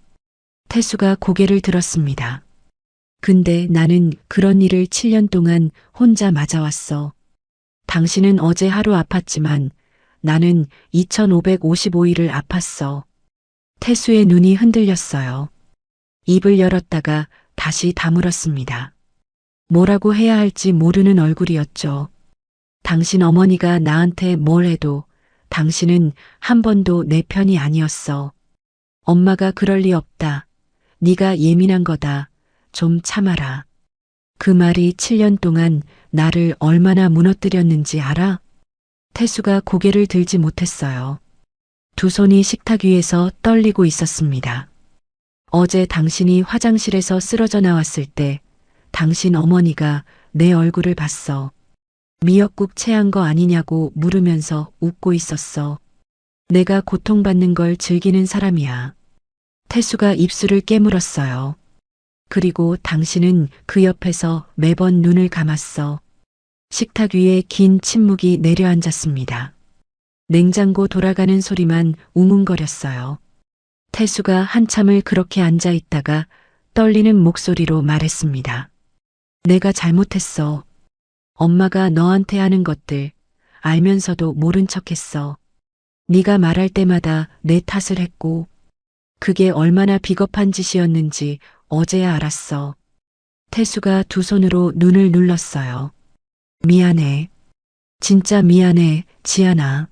태수가 고개를 들었습니다. 근데 나는 그런 일을 7년 동안 혼자 맞아왔어. 당신은 어제 하루 아팠지만 나는 2555일을 아팠어. 태수의 눈이 흔들렸어요. 입을 열었다가 다시 다물었습니다. 뭐라고 해야 할지 모르는 얼굴이었죠. 당신 어머니가 나한테 뭘 해도 당신은 한 번도 내 편이 아니었어. 엄마가 그럴 리 없다. 네가 예민한 거다. 좀 참아라. 그 말이 7년 동안 나를 얼마나 무너뜨렸는지 알아? 태수가 고개를 들지 못했어요. 두 손이 식탁 위에서 떨리고 있었습니다. 어제 당신이 화장실에서 쓰러져 나왔을 때 당신 어머니가 내 얼굴을 봤어. 미역국 체한 거 아니냐고 물으면서 웃고 있었어. 내가 고통받는 걸 즐기는 사람이야. 태수가 입술을 깨물었어요. 그리고 당신은 그 옆에서 매번 눈을 감았어. 식탁 위에 긴 침묵이 내려앉았습니다. 냉장고 돌아가는 소리만 웅웅거렸어요. 태수가 한참을 그렇게 앉아 있다가 떨리는 목소리로 말했습니다. 내가 잘못했어. 엄마가 너한테 하는 것들 알면서도 모른 척했어. 네가 말할 때마다 내 탓을 했고 그게 얼마나 비겁한 짓이었는지 어제야 알았어. 태수가 두 손으로 눈을 눌렀어요. 미안해. 진짜 미안해, 지안아.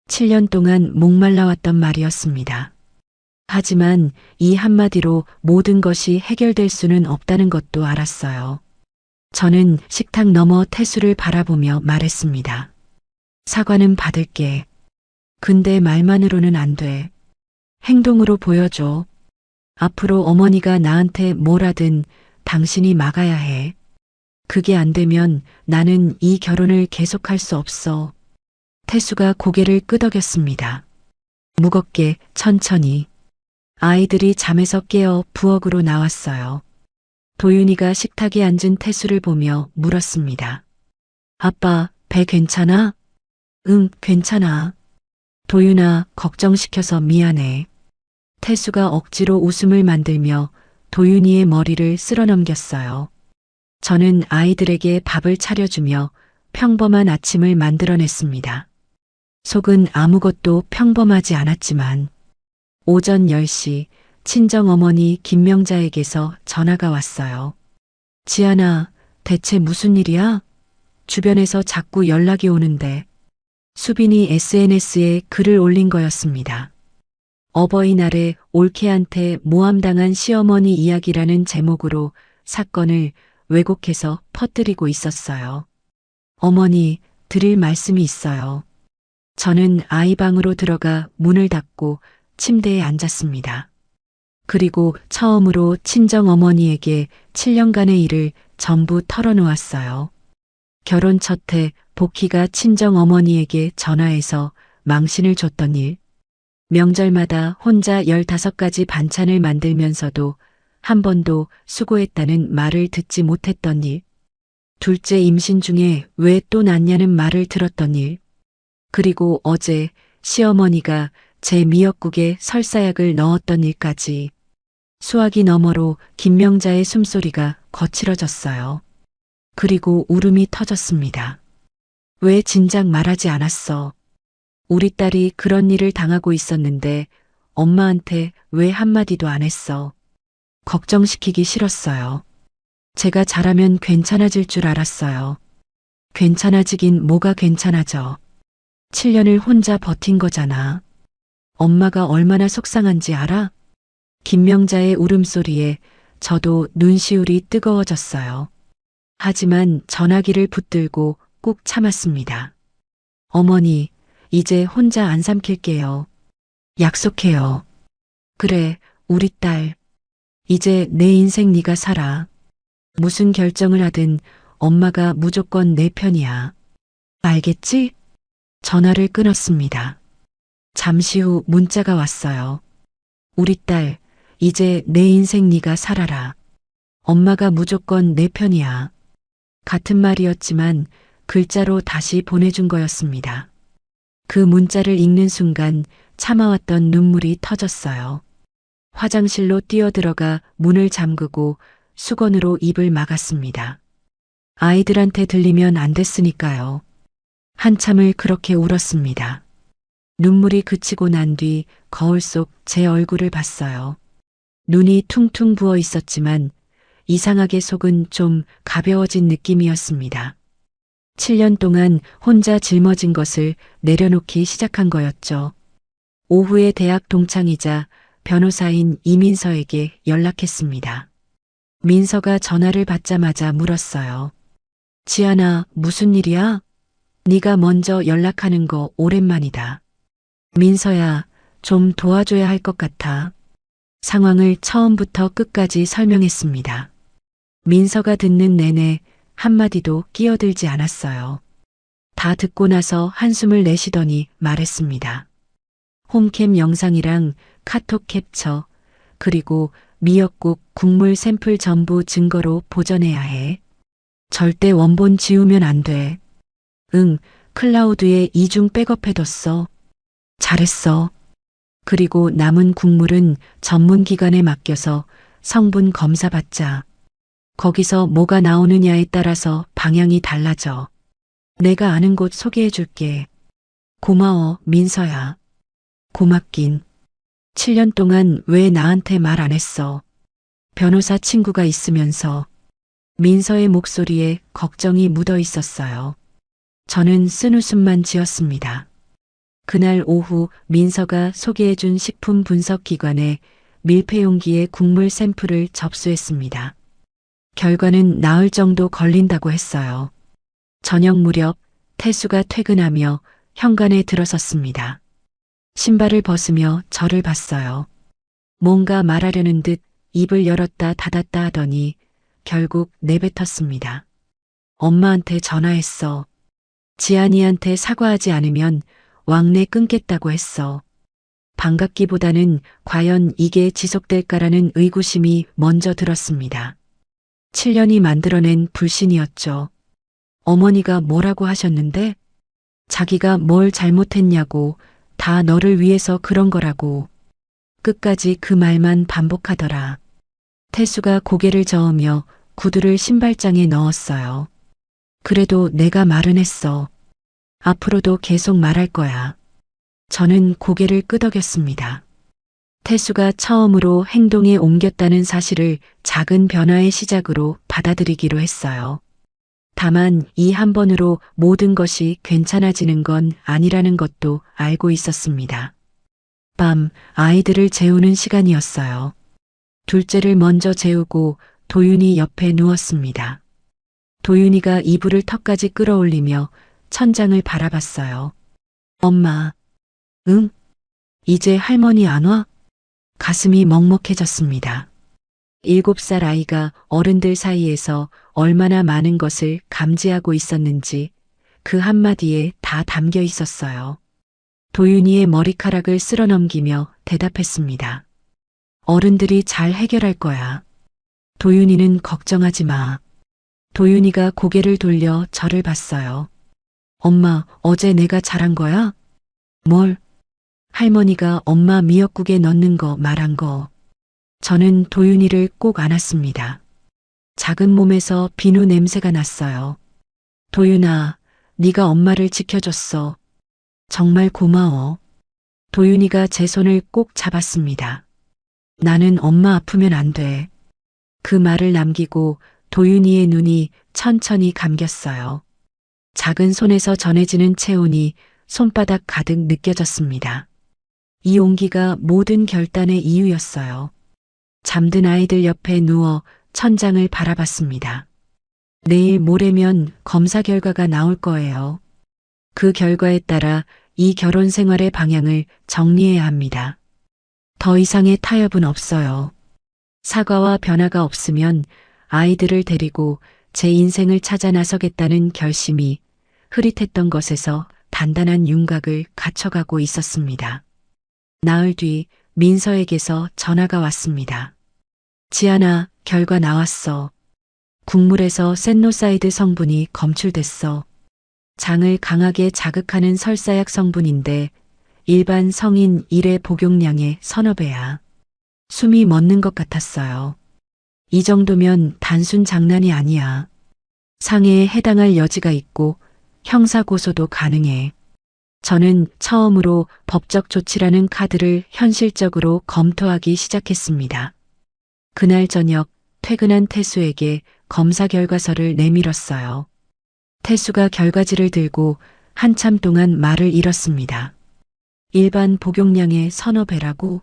7년 동안 목말라왔던 말이었습니다. 하지만 이 한마디로 모든 것이 해결될 수는 없다는 것도 알았어요. 저는 식탁 너머 태수를 바라보며 말했습니다. 사과는 받을게. 근데 말만으로는 안 돼. 행동으로 보여줘. 앞으로 어머니가 나한테 뭘 하든 당신이 막아야 해. 그게 안 되면 나는 이 결혼을 계속할 수 없어. 태수가 고개를 끄덕였습니다. 무겁게 천천히. 아이들이 잠에서 깨어 부엌으로 나왔어요. 도윤이가 식탁에 앉은 태수를 보며 물었습니다. 아빠, 배 괜찮아? 응, 괜찮아. 도윤아, 걱정시켜서 미안해. 태수가 억지로 웃음을 만들며 도윤이의 머리를 쓸어넘겼어요. 저는 아이들에게 밥을 차려주며 평범한 아침을 만들어냈습니다. 속은 아무것도 평범하지 않았지만 오전 10시 친정어머니 김명자에게서 전화가 왔어요. 지안아, 대체 무슨 일이야? 주변에서 자꾸 연락이 오는데 수빈이 SNS에 글을 올린 거였습니다. 어버이날에 올케한테 모함당한 시어머니 이야기라는 제목으로 사건을 왜곡해서 퍼뜨리고 있었어요. 어머니, 드릴 말씀이 있어요. 저는 아이 방으로 들어가 문을 닫고 침대에 앉았습니다. 그리고 처음으로 친정어머니에게 7년간의 일을 전부 털어놓았어요. 결혼 첫 해 복희가 친정어머니에게 전화해서 망신을 줬던 일, 명절마다 혼자 15가지 반찬을 만들면서도 한 번도 수고했다는 말을 듣지 못했던 일, 둘째 임신 중에 왜 또 낳냐는 말을 들었던 일, 그리고 어제 시어머니가 제 미역국에 설사약을 넣었던 일까지 수화기 너머로 김명자의 숨소리가 거칠어졌어요. 그리고 울음이 터졌습니다. 왜 진작 말하지 않았어? 우리 딸이 그런 일을 당하고 있었는데 엄마한테 왜 한마디도 안 했어? 걱정시키기 싫었어요. 제가 잘하면 괜찮아질 줄 알았어요. 괜찮아지긴 뭐가 괜찮아져. 7년을 혼자 버틴 거잖아. 엄마가 얼마나 속상한지 알아? 김명자의 울음소리에 저도 눈시울이 뜨거워졌어요. 하지만 전화기를 붙들고 꾹 참았습니다. 어머니, 이제 혼자 안 삼킬게요. 약속해요. 그래, 우리 딸. 이제 내 인생 네가 살아. 무슨 결정을 하든 엄마가 무조건 내 편이야. 알겠지? 전화를 끊었습니다. 잠시 후 문자가 왔어요. 우리 딸, 이제 내 인생 네가 살아라. 엄마가 무조건 내 편이야. 같은 말이었지만 글자로 다시 보내준 거였습니다. 그 문자를 읽는 순간 참아왔던 눈물이 터졌어요. 화장실로 뛰어들어가 문을 잠그고 수건으로 입을 막았습니다. 아이들한테 들리면 안 됐으니까요. 한참을 그렇게 울었습니다. 눈물이 그치고 난 뒤 거울 속 제 얼굴을 봤어요. 눈이 퉁퉁 부어 있었지만 이상하게 속은 좀 가벼워진 느낌이었습니다. 7년 동안 혼자 짊어진 것을 내려놓기 시작한 거였죠. 오후에 대학 동창이자 변호사인 이민서에게 연락했습니다. 민서가 전화를 받자마자 물었어요. 지안아, 무슨 일이야? 네가 먼저 연락하는 거 오랜만이다. 민서야, 좀 도와줘야 할 것 같아. 상황을 처음부터 끝까지 설명했습니다. 민서가 듣는 내내 한마디도 끼어들지 않았어요. 다 듣고 나서 한숨을 내쉬더니 말했습니다. 홈캠 영상이랑 카톡 캡처, 그리고 미역국 국물 샘플 전부 증거로 보존해야 해. 절대 원본 지우면 안 돼. 응, 클라우드에 이중 백업해뒀어. 잘했어. 그리고 남은 국물은 전문기관에 맡겨서 성분 검사 받자. 거기서 뭐가 나오느냐에 따라서 방향이 달라져. 내가 아는 곳 소개해 줄게. 고마워, 민서야. 고맙긴. 7년 동안 왜 나한테 말 안 했어? 변호사 친구가 있으면서. 민서의 목소리에 걱정이 묻어 있었어요. 저는 쓴웃음만 지었습니다. 그날 오후 민서가 소개해준 식품 분석 기관에 밀폐 용기에 국물 샘플을 접수했습니다. 결과는 나흘 정도 걸린다고 했어요. 저녁 무렵 태수가 퇴근하며 현관에 들어섰습니다. 신발을 벗으며 저를 봤어요. 뭔가 말하려는 듯 입을 열었다 닫았다 하더니 결국 내뱉었습니다. 엄마한테 전화했어. 지안이한테 사과하지 않으면 왕래 끊겠다고 했어. 반갑기보다는 과연 이게 지속될까라는 의구심이 먼저 들었습니다. 7년이 만들어낸 불신이었죠. 어머니가 뭐라고 하셨는데? 자기가 뭘 잘못했냐고, 다 너를 위해서 그런 거라고. 끝까지 그 말만 반복하더라. 태수가 고개를 저으며 구두를 신발장에 넣었어요. 그래도 내가 말은 했어. 앞으로도 계속 말할 거야. 저는 고개를 끄덕였습니다. 태수가 처음으로 행동에 옮겼다는 사실을 작은 변화의 시작으로 받아들이기로 했어요. 다만 이 한 번으로 모든 것이 괜찮아지는 건 아니라는 것도 알고 있었습니다. 밤 아이들을 재우는 시간이었어요. 둘째를 먼저 재우고 도윤이 옆에 누웠습니다. 도윤이가 이불을 턱까지 끌어올리며 천장을 바라봤어요. 엄마, 응? 이제 할머니 안 와? 가슴이 먹먹해졌습니다. 7살 아이가 어른들 사이에서 얼마나 많은 것을 감지하고 있었는지 그 한마디에 다 담겨 있었어요. 도윤이의 머리카락을 쓸어넘기며 대답했습니다. 어른들이 잘 해결할 거야. 도윤이는 걱정하지 마. 도윤이가 고개를 돌려 저를 봤어요. 엄마, 어제 내가 잘한 거야? 뭘? 할머니가 엄마 미역국에 넣는 거 말한 거. 저는 도윤이를 꼭 안았습니다. 작은 몸에서 비누 냄새가 났어요. 도윤아, 네가 엄마를 지켜줬어. 정말 고마워. 도윤이가 제 손을 꼭 잡았습니다. 나는 엄마 아프면 안 돼. 그 말을 남기고 도윤이의 눈이 천천히 감겼어요. 작은 손에서 전해지는 체온이 손바닥 가득 느껴졌습니다. 이 온기가 모든 결단의 이유였어요. 잠든 아이들 옆에 누워 천장을 바라봤습니다. 내일 모레면 검사 결과가 나올 거예요. 그 결과에 따라 이 결혼 생활의 방향을 정리해야 합니다. 더 이상의 타협은 없어요. 사과와 변화가 없으면 아이들을 데리고 제 인생을 찾아 나서겠다는 결심이 흐릿했던 것에서 단단한 윤곽을 갖춰가고 있었습니다. 나흘 뒤 민서에게서 전화가 왔습니다. 지안아, 결과 나왔어. 국물에서 센노사이드 성분이 검출됐어. 장을 강하게 자극하는 설사약 성분인데 일반 성인 1회 복용량의 서너 배야. 숨이 멎는 것 같았어요. 이 정도면 단순 장난이 아니야. 상해에 해당할 여지가 있고 형사 고소도 가능해. 저는 처음으로 법적 조치라는 카드를 현실적으로 검토하기 시작했습니다. 그날 저녁 퇴근한 태수에게 검사 결과서를 내밀었어요. 태수가 결과지를 들고 한참 동안 말을 잃었습니다. 일반 복용량의 서너 배라고?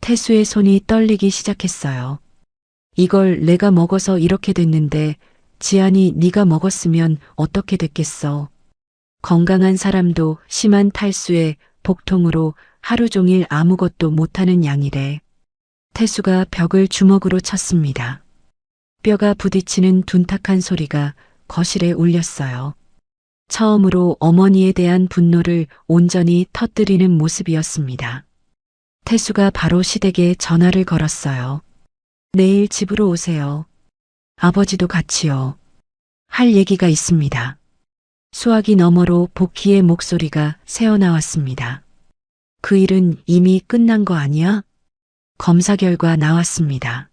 태수의 손이 떨리기 시작했어요. 이걸 내가 먹어서 이렇게 됐는데 지안이 네가 먹었으면 어떻게 됐겠어. 건강한 사람도 심한 탈수에 복통으로 하루 종일 아무것도 못하는 양이래. 태수가 벽을 주먹으로 쳤습니다. 뼈가 부딪히는 둔탁한 소리가 거실에 울렸어요. 처음으로 어머니에 대한 분노를 온전히 터뜨리는 모습이었습니다. 태수가 바로 시댁에 전화를 걸었어요. 내일 집으로 오세요. 아버지도 같이요. 할 얘기가 있습니다. 수화기 너머로 복희의 목소리가 새어나왔습니다. 그 일은 이미 끝난 거 아니야? 검사 결과 나왔습니다.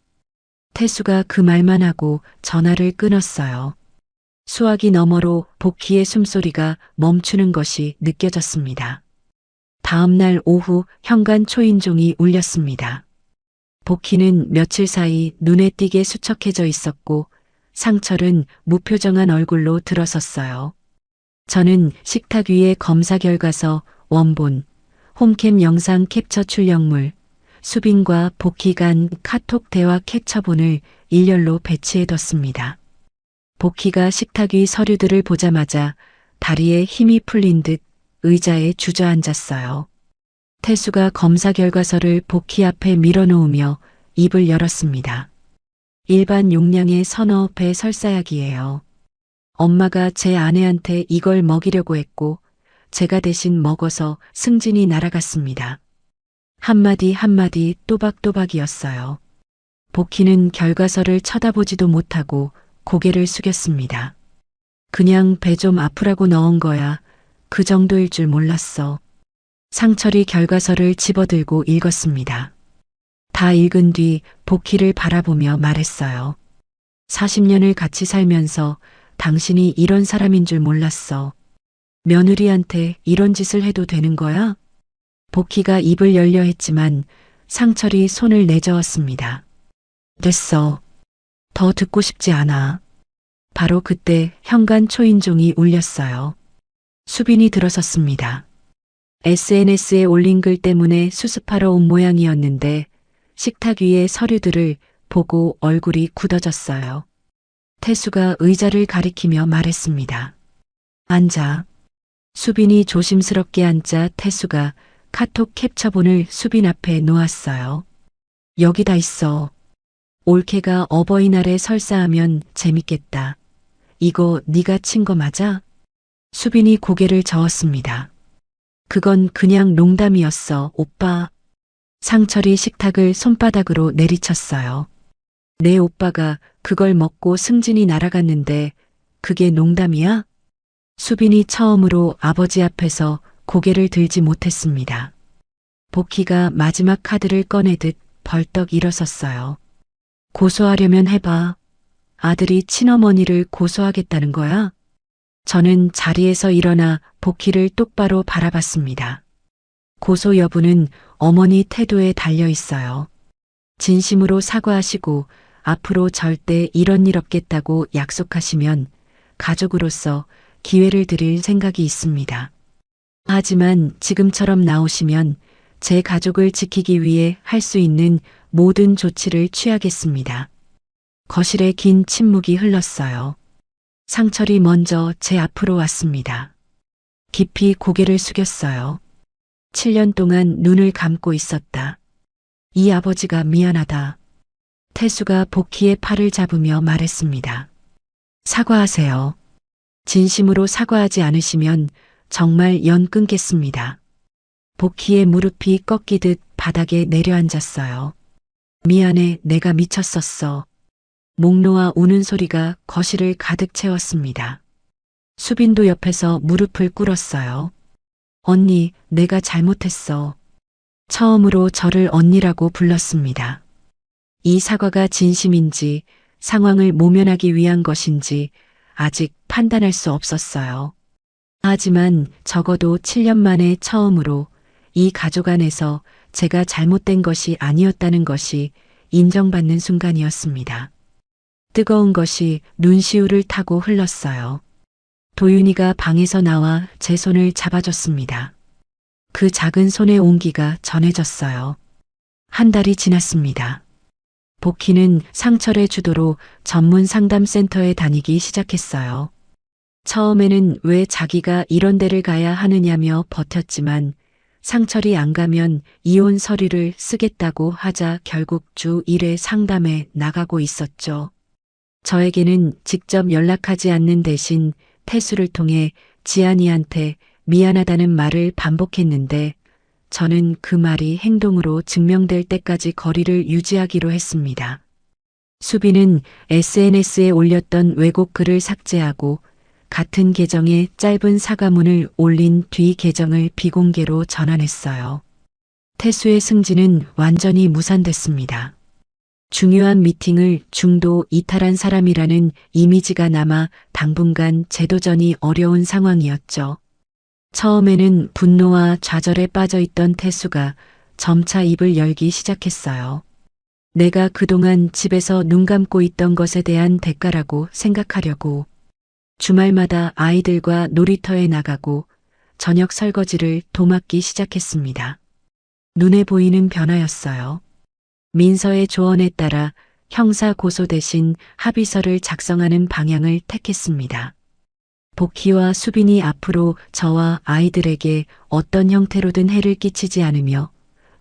태수가 그 말만 하고 전화를 끊었어요. 수화기 너머로 복희의 숨소리가 멈추는 것이 느껴졌습니다. 다음 날 오후 현관 초인종이 울렸습니다. 복희는 며칠 사이 눈에 띄게 수척해져 있었고 상철은 무표정한 얼굴로 들어섰어요. 저는 식탁 위에 검사 결과서, 원본, 홈캠 영상 캡처 출력물, 수빈과 복희 간 카톡 대화 캡처본을 일렬로 배치해뒀습니다. 복희가 식탁 위 서류들을 보자마자 다리에 힘이 풀린 듯 의자에 주저앉았어요. 태수가 검사 결과서를 복희 앞에 밀어놓으며 입을 열었습니다. 일반 용량의 서너 배 설사약이에요. 엄마가 제 아내한테 이걸 먹이려고 했고 제가 대신 먹어서 승진이 날아갔습니다. 한마디 한마디 또박또박이었어요. 복희는 결과서를 쳐다보지도 못하고 고개를 숙였습니다. 그냥 배 좀 아프라고 넣은 거야. 그 정도일 줄 몰랐어. 상철이 결과서를 집어들고 읽었습니다. 다 읽은 뒤 복희를 바라보며 말했어요. 40년을 같이 살면서 당신이 이런 사람인 줄 몰랐어. 며느리한테 이런 짓을 해도 되는 거야? 복희가 입을 열려 했지만 상철이 손을 내저었습니다. 됐어. 더 듣고 싶지 않아. 바로 그때 현관 초인종이 울렸어요. 수빈이 들어섰습니다. SNS에 올린 글 때문에 수습하러 온 모양이었는데 식탁 위의 서류들을 보고 얼굴이 굳어졌어요. 태수가 의자를 가리키며 말했습니다. 앉아. 수빈이 조심스럽게 앉자 태수가 카톡 캡처본을 수빈 앞에 놓았어요. 여기다 있어. 올케가 어버이날에 설사하면 재밌겠다. 이거 네가 친 거 맞아? 수빈이 고개를 저었습니다. 그건 그냥 농담이었어, 오빠. 상철이 식탁을 손바닥으로 내리쳤어요. 내 오빠가 그걸 먹고 승진이 날아갔는데 그게 농담이야? 수빈이 처음으로 아버지 앞에서 고개를 들지 못했습니다. 복희가 마지막 카드를 꺼내듯 벌떡 일어섰어요. 고소하려면 해봐. 아들이 친어머니를 고소하겠다는 거야? 저는 자리에서 일어나 복희를 똑바로 바라봤습니다. 고소 여부는 어머니 태도에 달려 있어요. 진심으로 사과하시고 앞으로 절대 이런 일 없겠다고 약속하시면 가족으로서 기회를 드릴 생각이 있습니다. 하지만 지금처럼 나오시면 제 가족을 지키기 위해 할 수 있는 모든 조치를 취하겠습니다. 거실에 긴 침묵이 흘렀어요. 상철이 먼저 제 앞으로 왔습니다. 깊이 고개를 숙였어요. 7년 동안 눈을 감고 있었다. 이 아버지가 미안하다. 태수가 복희의 팔을 잡으며 말했습니다. 사과하세요. 진심으로 사과하지 않으시면 정말 연 끊겠습니다. 복희의 무릎이 꺾이듯 바닥에 내려앉았어요. 미안해, 내가 미쳤었어. 목 놓아 우는 소리가 거실을 가득 채웠습니다. 수빈도 옆에서 무릎을 꿇었어요. 언니, 내가 잘못했어. 처음으로 저를 언니라고 불렀습니다. 이 사과가 진심인지 상황을 모면하기 위한 것인지 아직 판단할 수 없었어요. 하지만 적어도 7년 만에 처음으로 이 가족 안에서 제가 잘못된 것이 아니었다는 것이 인정받는 순간이었습니다. 뜨거운 것이 눈시울을 타고 흘렀어요. 도윤이가 방에서 나와 제 손을 잡아줬습니다. 그 작은 손의 온기가 전해졌어요. 한 달이 지났습니다. 복희는 상철의 주도로 전문 상담센터에 다니기 시작했어요. 처음에는 왜 자기가 이런 데를 가야 하느냐며 버텼지만 상철이 안 가면 이혼 서류를 쓰겠다고 하자 결국 주 1회 상담에 나가고 있었죠. 저에게는 직접 연락하지 않는 대신 태수를 통해 지안이한테 미안하다는 말을 반복했는데 저는 그 말이 행동으로 증명될 때까지 거리를 유지하기로 했습니다. 수빈은 SNS에 올렸던 왜곡 글을 삭제하고 같은 계정에 짧은 사과문을 올린 뒤 계정을 비공개로 전환했어요. 태수의 승진은 완전히 무산됐습니다. 중요한 미팅을 중도 이탈한 사람이라는 이미지가 남아 당분간 재도전이 어려운 상황이었죠. 처음에는 분노와 좌절에 빠져있던 태수가 점차 입을 열기 시작했어요. 내가 그동안 집에서 눈 감고 있던 것에 대한 대가라고 생각하려고 주말마다 아이들과 놀이터에 나가고 저녁 설거지를 도맡기 시작했습니다. 눈에 보이는 변화였어요. 민서의 조언에 따라 형사 고소 대신 합의서를 작성하는 방향을 택했습니다. 복희와 수빈이 앞으로 저와 아이들에게 어떤 형태로든 해를 끼치지 않으며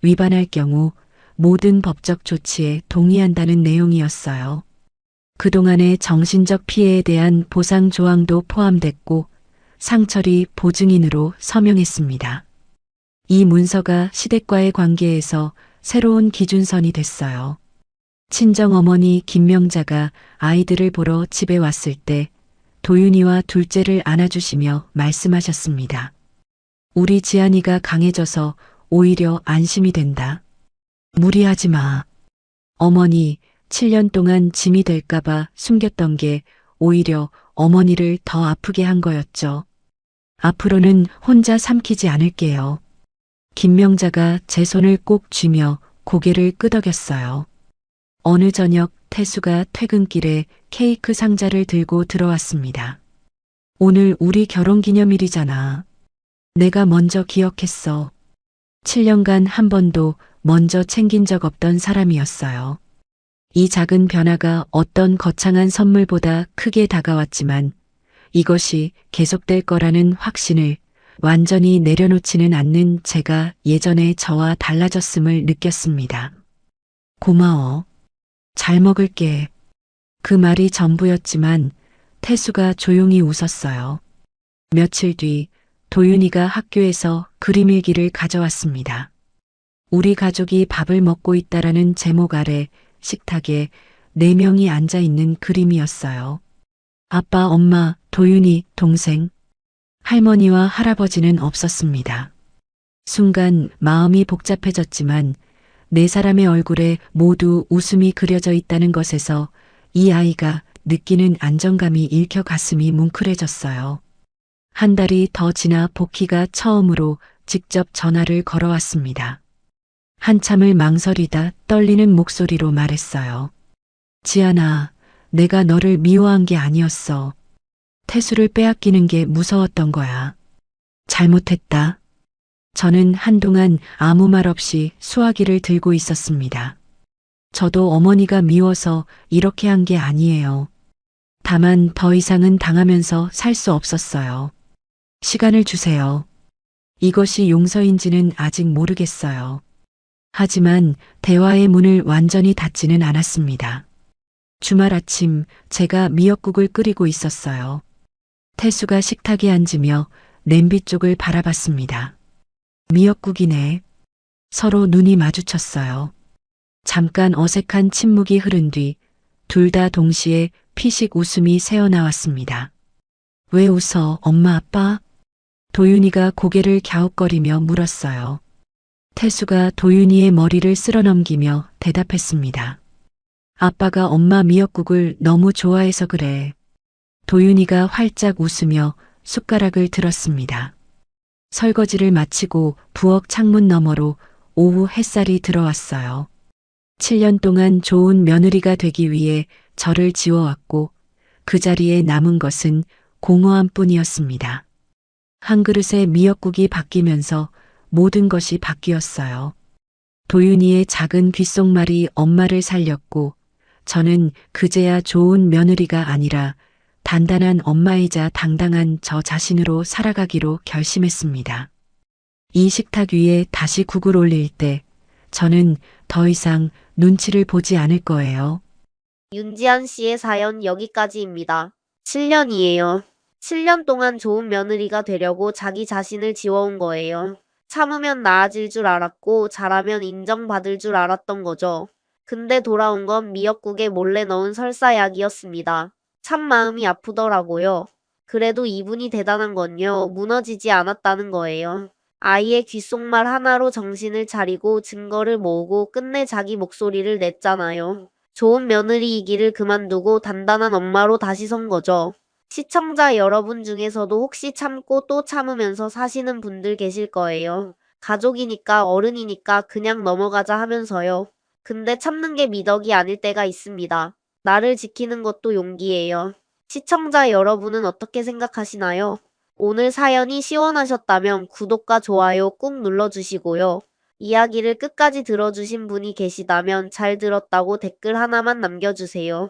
위반할 경우 모든 법적 조치에 동의한다는 내용이었어요. 그동안의 정신적 피해에 대한 보상 조항도 포함됐고 상철이 보증인으로 서명했습니다. 이 문서가 시댁과의 관계에서 새로운 기준선이 됐어요. 친정어머니 김명자가 아이들을 보러 집에 왔을 때 도윤이와 둘째를 안아주시며 말씀하셨습니다. 우리 지안이가 강해져서 오히려 안심이 된다. 무리하지 마. 어머니, 7년 동안 짐이 될까봐 숨겼던 게 오히려 어머니를 더 아프게 한 거였죠. 앞으로는 혼자 삼키지 않을게요. 김명자가 제 손을 꼭 쥐며 고개를 끄덕였어요. 어느 저녁 태수가 퇴근길에 케이크 상자를 들고 들어왔습니다. 오늘 우리 결혼기념일이잖아. 내가 먼저 기억했어. 7년간 한 번도 먼저 챙긴 적 없던 사람이었어요. 이 작은 변화가 어떤 거창한 선물보다 크게 다가왔지만 이것이 계속될 거라는 확신을 완전히 내려놓지는 않는 제가 예전에 저와 달라졌음을 느꼈습니다. 고마워. 잘 먹을게. 그 말이 전부였지만 태수가 조용히 웃었어요. 며칠 뒤 도윤이가 학교에서 그림일기를 가져왔습니다. 우리 가족이 밥을 먹고 있다라는 제목 아래 식탁에 4명이 앉아 있는 그림이었어요. 아빠, 엄마, 도윤이, 동생. 할머니와 할아버지는 없었습니다. 순간 마음이 복잡해졌지만 4사람의 얼굴에 모두 웃음이 그려져 있다는 것에서 이 아이가 느끼는 안정감이 읽혀 가슴이 뭉클해졌어요. 한 달이 더 지나 복희가 처음으로 직접 전화를 걸어왔습니다. 한참을 망설이다 떨리는 목소리로 말했어요. 지안아, 내가 너를 미워한 게 아니었어. 태수를 빼앗기는 게 무서웠던 거야. 잘못했다. 저는 한동안 아무 말 없이 수화기를 들고 있었습니다. 저도 어머니가 미워서 이렇게 한 게 아니에요. 다만 더 이상은 당하면서 살 수 없었어요. 시간을 주세요. 이것이 용서인지는 아직 모르겠어요. 하지만 대화의 문을 완전히 닫지는 않았습니다. 주말 아침 제가 미역국을 끓이고 있었어요. 태수가 식탁에 앉으며 냄비 쪽을 바라봤습니다. 미역국이네. 서로 눈이 마주쳤어요. 잠깐 어색한 침묵이 흐른 뒤 둘 다 동시에 피식 웃음이 새어나왔습니다. 왜 웃어, 엄마 아빠? 도윤이가 고개를 갸웃거리며 물었어요. 태수가 도윤이의 머리를 쓸어넘기며 대답했습니다. 아빠가 엄마 미역국을 너무 좋아해서 그래. 도윤이가 활짝 웃으며 숟가락을 들었습니다. 설거지를 마치고 부엌 창문 너머로 오후 햇살이 들어왔어요. 7년 동안 좋은 며느리가 되기 위해 저를 지워왔고 그 자리에 남은 것은 공허함 뿐이었습니다. 한 그릇의 미역국이 바뀌면서 모든 것이 바뀌었어요. 도윤이의 작은 귓속말이 엄마를 살렸고 저는 그제야 좋은 며느리가 아니라 단단한 엄마이자 당당한 저 자신으로 살아가기로 결심했습니다. 이 식탁 위에 다시 국을 올릴 때 저는 더 이상 눈치를 보지 않을 거예요. 윤지한 씨의 사연 여기까지입니다. 7년이에요. 7년 동안 좋은 며느리가 되려고 자기 자신을 지워온 거예요. 참으면 나아질 줄 알았고 잘하면 인정받을 줄 알았던 거죠. 근데 돌아온 건 미역국에 몰래 넣은 설사약이었습니다. 참 마음이 아프더라고요. 그래도 이분이 대단한 건요, 무너지지 않았다는 거예요. 아이의 귓속말 하나로 정신을 차리고 증거를 모으고 끝내 자기 목소리를 냈잖아요. 좋은 며느리이기를 그만두고 단단한 엄마로 다시 선 거죠. 시청자 여러분 중에서도 혹시 참고 또 참으면서 사시는 분들 계실 거예요. 가족이니까 어른이니까 그냥 넘어가자 하면서요. 근데 참는 게 미덕이 아닐 때가 있습니다. 나를 지키는 것도 용기예요. 시청자 여러분은 어떻게 생각하시나요? 오늘 사연이 시원하셨다면 구독과 좋아요 꾹 눌러주시고요. 이야기를 끝까지 들어주신 분이 계시다면 잘 들었다고 댓글 하나만 남겨주세요.